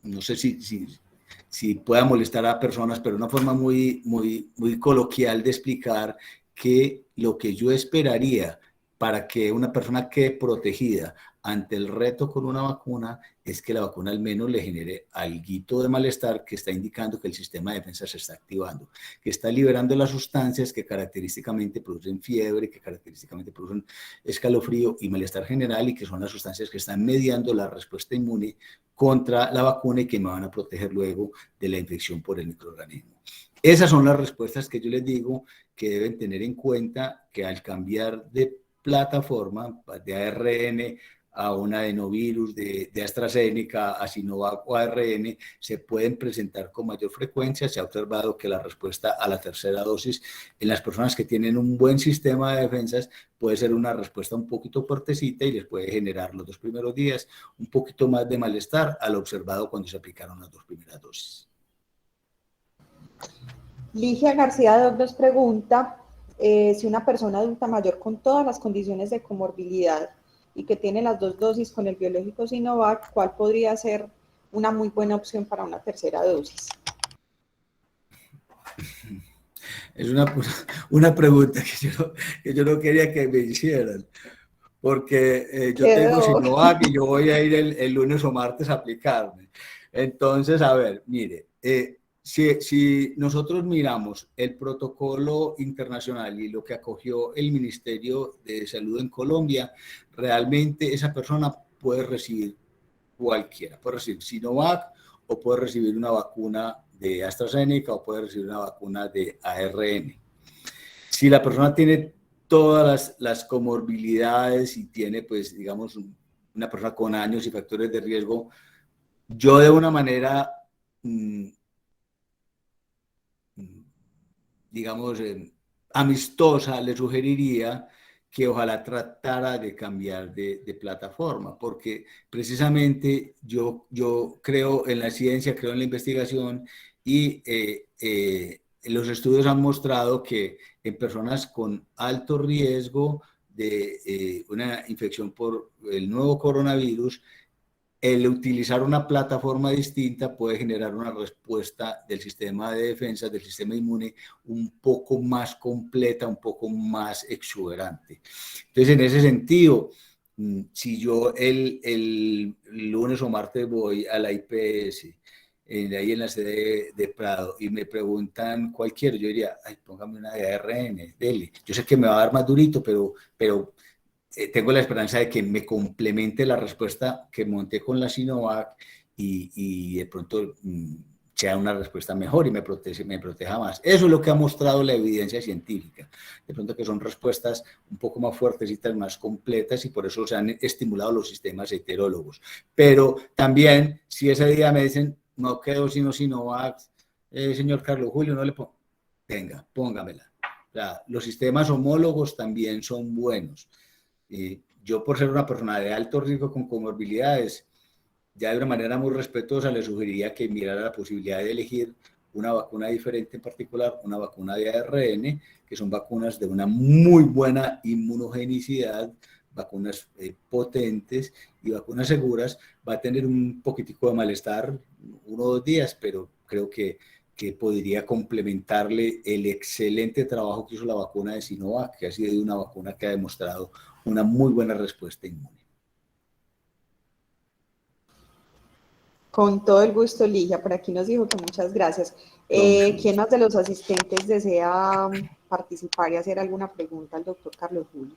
no sé si pueda molestar a personas, pero una forma muy coloquial de explicar que lo que yo esperaría para que una persona quede protegida ante el reto con una vacuna es que la vacuna al menos le genere alguito de malestar que está indicando que el sistema de defensa se está activando, que está liberando las sustancias que característicamente producen fiebre, que característicamente producen escalofrío y malestar general, y que son las sustancias que están mediando la respuesta inmune contra la vacuna y que me van a proteger luego de la infección por el microorganismo. Esas son las respuestas que yo les digo que deben tener en cuenta, que al cambiar de plataforma de ARN a un adenovirus de AstraZeneca, a Sinovac o ARN, se pueden presentar con mayor frecuencia. Se ha observado que la respuesta a la tercera dosis en las personas que tienen un buen sistema de defensas puede ser una respuesta un poquito fuertecita y les puede generar los 2 primeros días un poquito más de malestar a lo observado cuando se aplicaron las 2 primeras dosis. Ligia García Doc nos pregunta si una persona adulta mayor con todas las condiciones de comorbilidad y que tiene las 2 dosis con el biológico Sinovac, ¿cuál podría ser una muy buena opción para una tercera dosis? Es una pregunta que yo no quería que me hicieran, porque yo tengo Sinovac y yo voy a ir el lunes o martes a aplicarme. Entonces, a ver, mire, si nosotros miramos el protocolo internacional y lo que acogió el Ministerio de Salud en Colombia, realmente esa persona puede recibir cualquiera, puede recibir Sinovac o puede recibir una vacuna de AstraZeneca o puede recibir una vacuna de ARN. Si la persona tiene todas las comorbilidades y tiene, pues, digamos, una persona con años y factores de riesgo, yo de una manera, digamos, amistosa, le sugeriría que ojalá tratara de cambiar de plataforma, porque precisamente yo creo en la ciencia, creo en la investigación y los estudios han mostrado que en personas con alto riesgo de una infección por el nuevo coronavirus, el utilizar una plataforma distinta puede generar una respuesta del sistema de defensa, del sistema inmune, un poco más completa, un poco más exuberante. Entonces, en ese sentido, si yo el lunes o martes voy a la IPS, ahí en la sede de Prado, y me preguntan cualquiera, yo diría, ay, póngame una de ARN, dele. Yo sé que me va a dar más durito, pero tengo la esperanza de que me complemente la respuesta que monté con la Sinovac y de pronto sea una respuesta mejor y me proteja más. Eso es lo que ha mostrado la evidencia científica. De pronto que son respuestas un poco más fuertecitas, más completas, y por eso se han estimulado los sistemas heterólogos. Pero también, si ese día me dicen, no quedo sino Sinovac, señor Carlos Julio, no le pongo, venga, póngamela. O sea, los sistemas homólogos también son buenos. Yo, por ser una persona de alto riesgo con comorbilidades, ya de una manera muy respetuosa le sugeriría que mirara la posibilidad de elegir una vacuna diferente, en particular una vacuna de ARN, que son vacunas de una muy buena inmunogenicidad, vacunas potentes y vacunas seguras. Va a tener un poquitico de malestar 1 o 2 días, pero creo que podría complementarle el excelente trabajo que hizo la vacuna de Sinovac, que ha sido una vacuna que ha demostrado una muy buena respuesta inmune. Con todo el gusto, Ligia. Por aquí nos dijo que muchas gracias. ¿Quién más de los asistentes desea participar y hacer alguna pregunta al doctor Carlos Julio?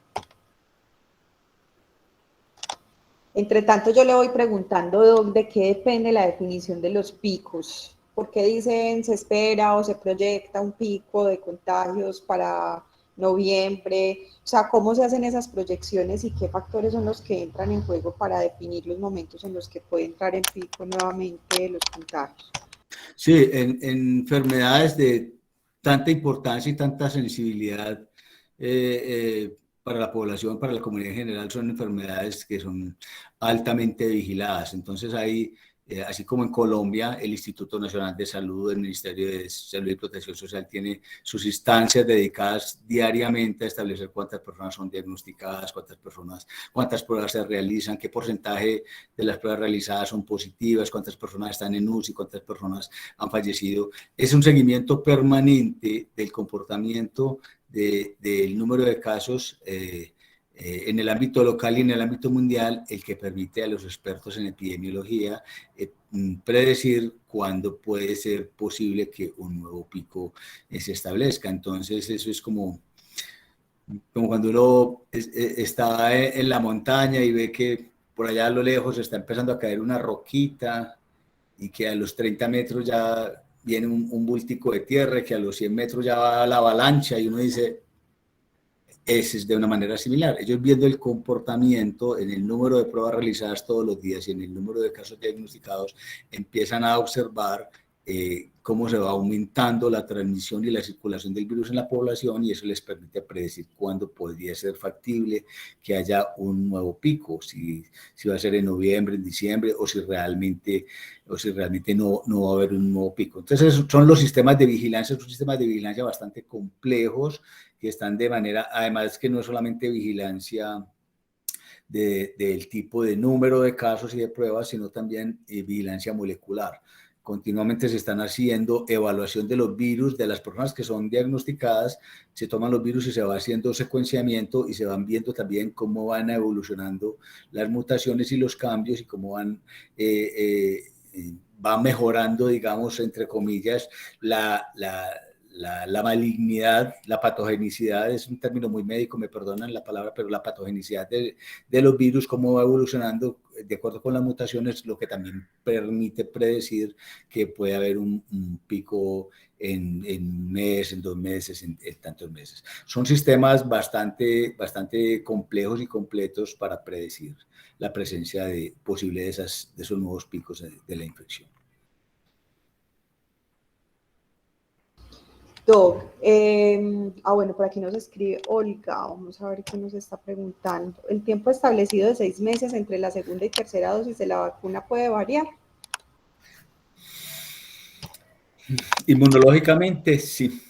Entre tanto, yo le voy preguntando de qué depende la definición de los picos. ¿Por qué dicen se espera o se proyecta un pico de contagios para noviembre? O sea, ¿cómo se hacen esas proyecciones y qué factores son los que entran en juego para definir los momentos en los que puede entrar en pico nuevamente los contagios? Sí, en enfermedades de tanta importancia y tanta sensibilidad para la población, para la comunidad en general, son enfermedades que son altamente vigiladas. Entonces hay, así como en Colombia, el Instituto Nacional de Salud, el Ministerio de Salud y Protección Social tiene sus instancias dedicadas diariamente a establecer cuántas personas son diagnosticadas, cuántas pruebas se realizan, qué porcentaje de las pruebas realizadas son positivas, cuántas personas están en UCI, cuántas personas han fallecido. Es un seguimiento permanente del comportamiento del número de casos en el ámbito local y en el ámbito mundial, el que permite a los expertos en epidemiología predecir cuándo puede ser posible que un nuevo pico se establezca. Entonces, eso es como cuando uno está en la montaña y ve que por allá a lo lejos está empezando a caer una roquita y que a los 30 metros ya viene un bultico de tierra, que a los 100 metros ya va la avalancha y uno dice, es de una manera similar. Ellos viendo el comportamiento en el número de pruebas realizadas todos los días y en el número de casos diagnosticados, empiezan a observar cómo se va aumentando la transmisión y la circulación del virus en la población, y eso les permite predecir cuándo podría ser factible que haya un nuevo pico, si va a ser en noviembre, en diciembre, o si realmente no va a haber un nuevo pico. Entonces son los sistemas de vigilancia, son sistemas de vigilancia bastante complejos, que están de manera, además que no es solamente vigilancia del tipo de número de casos y de pruebas, sino también vigilancia molecular. Continuamente se están haciendo evaluación de los virus, de las personas que son diagnosticadas, se toman los virus y se va haciendo secuenciamiento y se van viendo también cómo van evolucionando las mutaciones y los cambios y cómo va mejorando, digamos, entre comillas, la malignidad, la patogenicidad, es un término muy médico, me perdonan la palabra, pero la patogenicidad de los virus, cómo va evolucionando de acuerdo con las mutaciones, lo que también permite predecir que puede haber un pico en un mes, en 2 meses, en tantos meses. Son sistemas bastante complejos y completos para predecir la presencia posible de esos nuevos picos de la infección. Doc, bueno, por aquí nos escribe Olga, vamos a ver qué nos está preguntando. ¿El tiempo establecido de 6 meses entre la segunda y tercera dosis de la vacuna puede variar? Inmunológicamente, sí.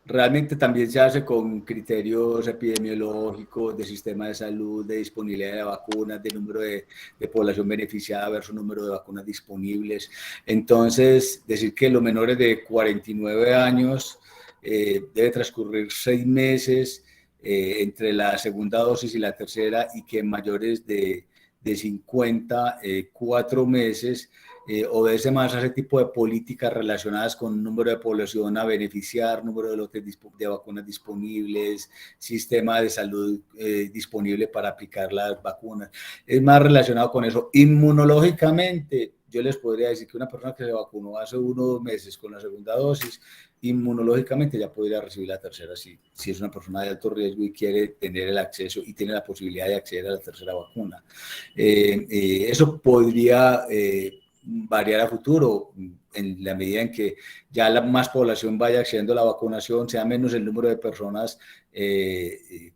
Realmente también se hace con criterios epidemiológicos, de sistema de salud, de disponibilidad de vacunas, de número de población beneficiada versus número de vacunas disponibles. Entonces, decir que los menores de 49 años debe transcurrir 6 meses entre la segunda dosis y la tercera, y que mayores de 50, 4 meses, obedece más a ese tipo de políticas relacionadas con número de población a beneficiar, número de lotes de vacunas disponibles, sistema de salud disponible para aplicar las vacunas. Es más relacionado con eso. Inmunológicamente, yo les podría decir que una persona que se vacunó hace 1 o 2 meses con la segunda dosis, inmunológicamente ya podría recibir la tercera si es una persona de alto riesgo y quiere tener el acceso y tiene la posibilidad de acceder a la tercera vacuna. Eso podría variar a futuro en la medida en que ya la más población vaya accediendo a la vacunación, sea menos el número de personas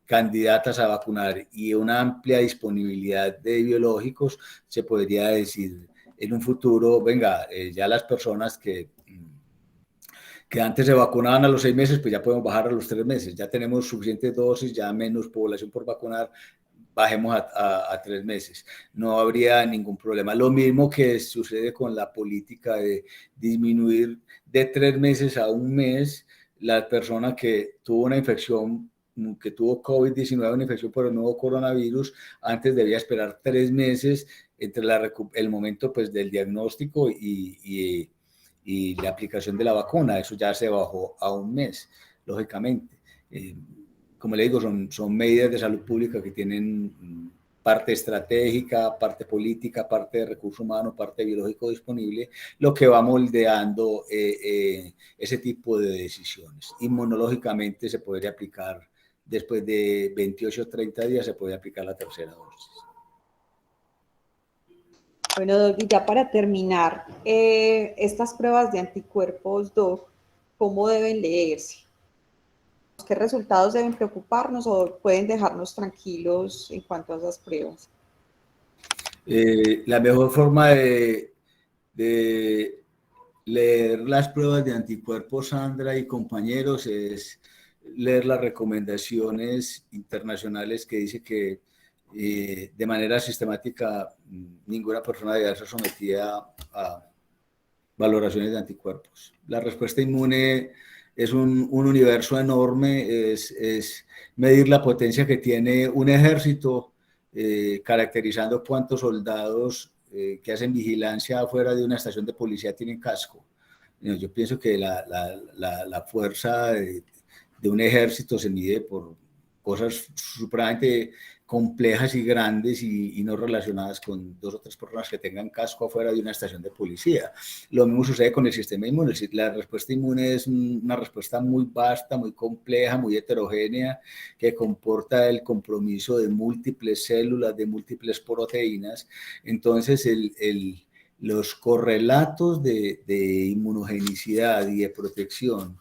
candidatas a vacunar y una amplia disponibilidad de biológicos. Se podría decir en un futuro, venga, ya las personas que antes se vacunaban a los 6 meses, pues ya podemos bajar a los 3 meses, ya tenemos suficientes dosis, ya menos población por vacunar, bajemos a 3 meses, no habría ningún problema. Lo mismo que sucede con la política de disminuir de 3 meses a 1 mes la persona que tuvo una infección, que tuvo COVID-19, una infección por el nuevo coronavirus, antes debía esperar 3 meses entre el momento pues, del diagnóstico y la aplicación de la vacuna. Eso ya se bajó a 1 mes, lógicamente. Como le digo, son medidas de salud pública que tienen parte estratégica, parte política, parte de recurso humano, parte biológico disponible, lo que va moldeando ese tipo de decisiones. Inmunológicamente se podría aplicar, después de 28 o 30 días, se puede aplicar la tercera dosis. Bueno, Doc, y ya para terminar, estas pruebas de anticuerpos, Doc, ¿cómo deben leerse? qué resultados deben preocuparnos o pueden dejarnos tranquilos en cuanto a esas pruebas. La mejor forma de leer las pruebas de anticuerpos, Sandra y compañeros, es leer las recomendaciones internacionales que dice que de manera sistemática ninguna persona debe ser sometida a valoraciones de anticuerpos. La respuesta inmune es un universo enorme, es medir la potencia que tiene un ejército, caracterizando cuántos soldados que hacen vigilancia afuera de una estación de policía tienen casco. Yo pienso que la fuerza de un ejército se mide por cosas supremamente complejas y grandes y no relacionadas con 2 o 3 personas que tengan casco afuera de una estación de policía. Lo mismo sucede con el sistema inmune. La respuesta inmune es una respuesta muy vasta, muy compleja, muy heterogénea, que comporta el compromiso de múltiples células, de múltiples proteínas. Entonces, los correlatos de inmunogenicidad y de protección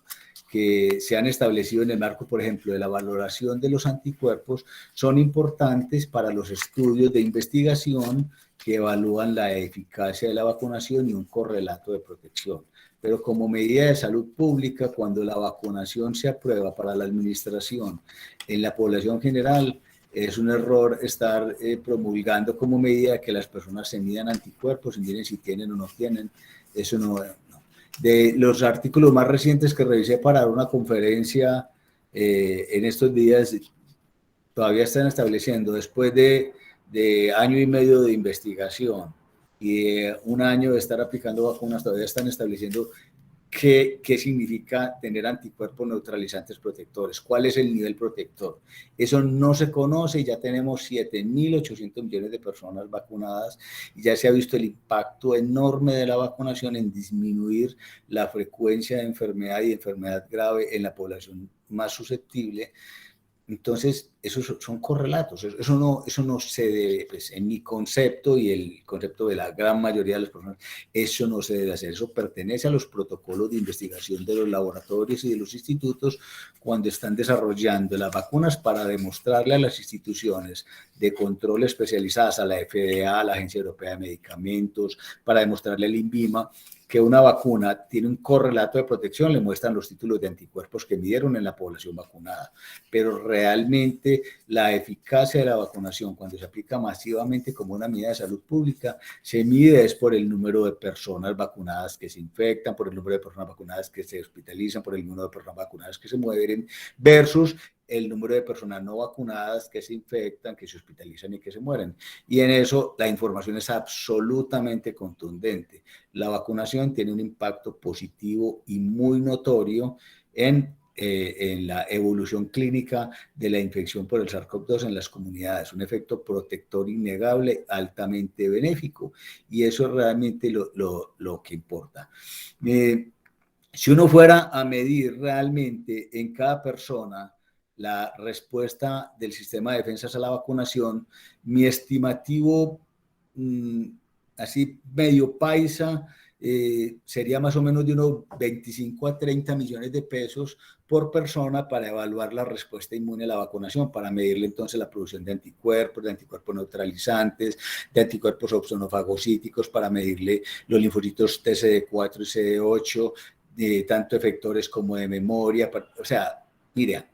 que se han establecido en el marco, por ejemplo, de la valoración de los anticuerpos, son importantes para los estudios de investigación que evalúan la eficacia de la vacunación y un correlato de protección. Pero como medida de salud pública, cuando la vacunación se aprueba para la administración en la población general, es un error estar promulgando como medida que las personas se midan anticuerpos y miren si tienen o no tienen. Eso no. De los artículos más recientes que revisé para una conferencia en estos días, todavía están estableciendo, después de año y medio de investigación y de un año de estar aplicando vacunas, todavía están estableciendo qué significa tener anticuerpos neutralizantes protectores, cuál es el nivel protector. Eso no se conoce y ya tenemos 7.800 millones de personas vacunadas y ya se ha visto el impacto enorme de la vacunación en disminuir la frecuencia de enfermedad y de enfermedad grave en la población más susceptible. Entonces, esos son correlatos, eso no se debe, pues, en mi concepto y el concepto de la gran mayoría de las personas, eso no se debe hacer, eso pertenece a los protocolos de investigación de los laboratorios y de los institutos cuando están desarrollando las vacunas para demostrarle a las instituciones de control especializadas, a la FDA, a la Agencia Europea de Medicamentos, para demostrarle al INVIMA que una vacuna tiene un correlato de protección, le muestran los títulos de anticuerpos que midieron en la población vacunada. Pero realmente la eficacia de la vacunación, cuando se aplica masivamente como una medida de salud pública, se mide es por el número de personas vacunadas que se infectan, por el número de personas vacunadas que se hospitalizan, por el número de personas vacunadas que se mueren, versus el número de personas no vacunadas que se infectan, que se hospitalizan y que se mueren. Y en eso la información es absolutamente contundente. La vacunación tiene un impacto positivo y muy notorio en la evolución clínica de la infección por el SARS-CoV-2 en las comunidades, un efecto protector innegable, altamente benéfico, y eso es realmente lo que importa. Si uno fuera a medir realmente en cada persona la respuesta del sistema de defensas a la vacunación, mi estimativo, así medio paisa, sería más o menos de unos 25 a 30 millones de pesos por persona para evaluar la respuesta inmune a la vacunación, para medirle entonces la producción de anticuerpos neutralizantes, de anticuerpos opsonofagocíticos, para medirle los linfocitos TCD4 y CD8, tanto efectores como de memoria. O sea, mira,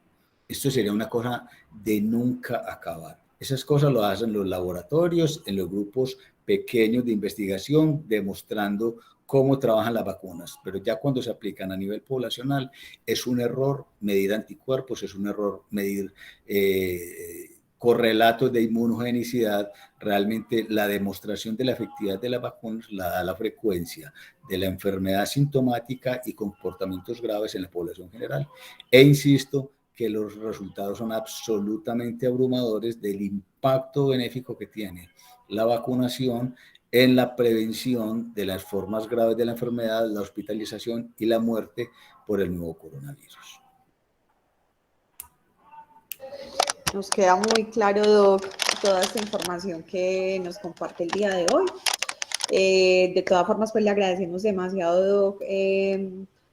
esto sería una cosa de nunca acabar. Esas cosas lo hacen los laboratorios, en los grupos pequeños de investigación, demostrando cómo trabajan las vacunas. Pero ya cuando se aplican a nivel poblacional, es un error medir anticuerpos, es un error medir correlatos de inmunogenicidad. Realmente la demostración de la efectividad de las vacunas la da la frecuencia de la enfermedad sintomática y comportamientos graves en la población general. E insisto, que los resultados son absolutamente abrumadores del impacto benéfico que tiene la vacunación en la prevención de las formas graves de la enfermedad, la hospitalización y la muerte por el nuevo coronavirus. Nos queda muy claro, Doc, toda esta información que nos comparte el día de hoy. De todas formas, pues le agradecemos demasiado, Doc,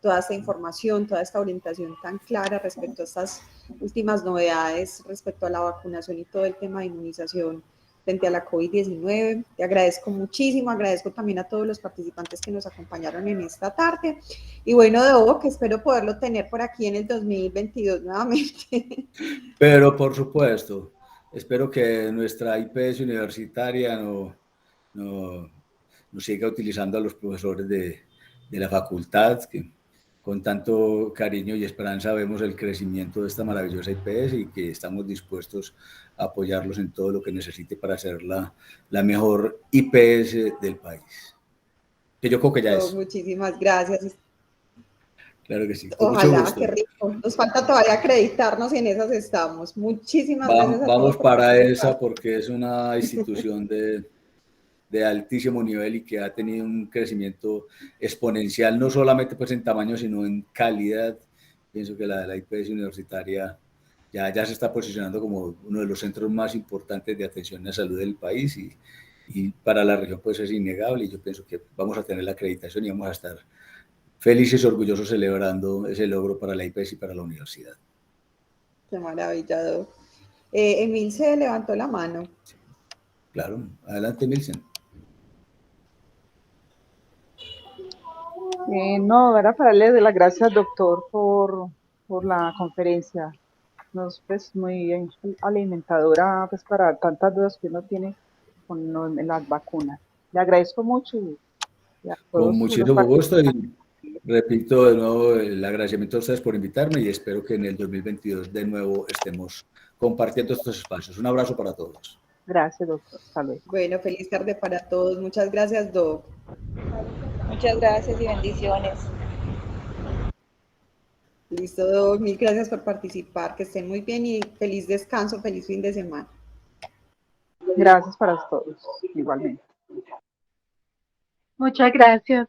toda esta información, toda esta orientación tan clara respecto a estas últimas novedades, respecto a la vacunación y todo el tema de inmunización frente a la COVID-19. Te agradezco muchísimo, agradezco también a todos los participantes que nos acompañaron en esta tarde. Y bueno, Doc, espero poderlo tener por aquí en el 2022 nuevamente. Pero por supuesto, espero que nuestra IPS universitaria no siga utilizando a los profesores de la facultad, que con tanto cariño y esperanza vemos el crecimiento de esta maravillosa IPS y que estamos dispuestos a apoyarlos en todo lo que necesite para hacer la mejor IPS del país. Que yo creo que ya es. Muchísimas gracias. Claro que sí. Con Ojalá, mucho gusto. qué rico. Nos falta todavía acreditarnos y en esas estamos. Muchísimas gracias a todos. Vamos para esa porque es una institución de altísimo nivel y que ha tenido un crecimiento exponencial, no solamente pues en tamaño, sino en calidad. Pienso que la IPS universitaria ya se está posicionando como uno de los centros más importantes de atención a la salud del país y para la región pues es innegable y yo pienso que vamos a tener la acreditación y vamos a estar felices y orgullosos celebrando ese logro para la IPS y para la universidad. Qué maravilla. Emil se levantó la mano. Claro, adelante, Milsen. No, era para darle las gracias, doctor, por la conferencia. Nos, pues, muy alimentadora pues, para tantas dudas que uno tiene con las vacunas. Le agradezco mucho. Con muchísimo gusto y repito de nuevo el agradecimiento a ustedes por invitarme y espero que en el 2022 de nuevo estemos compartiendo estos espacios. Un abrazo para todos. Gracias, doctor. Hasta luego. Bueno, feliz tarde para todos. Muchas gracias, Doc. Muchas gracias y bendiciones. Listo, Doc. Mil gracias por participar. Que estén muy bien y feliz descanso, feliz fin de semana. Gracias para todos, igualmente. Muchas gracias.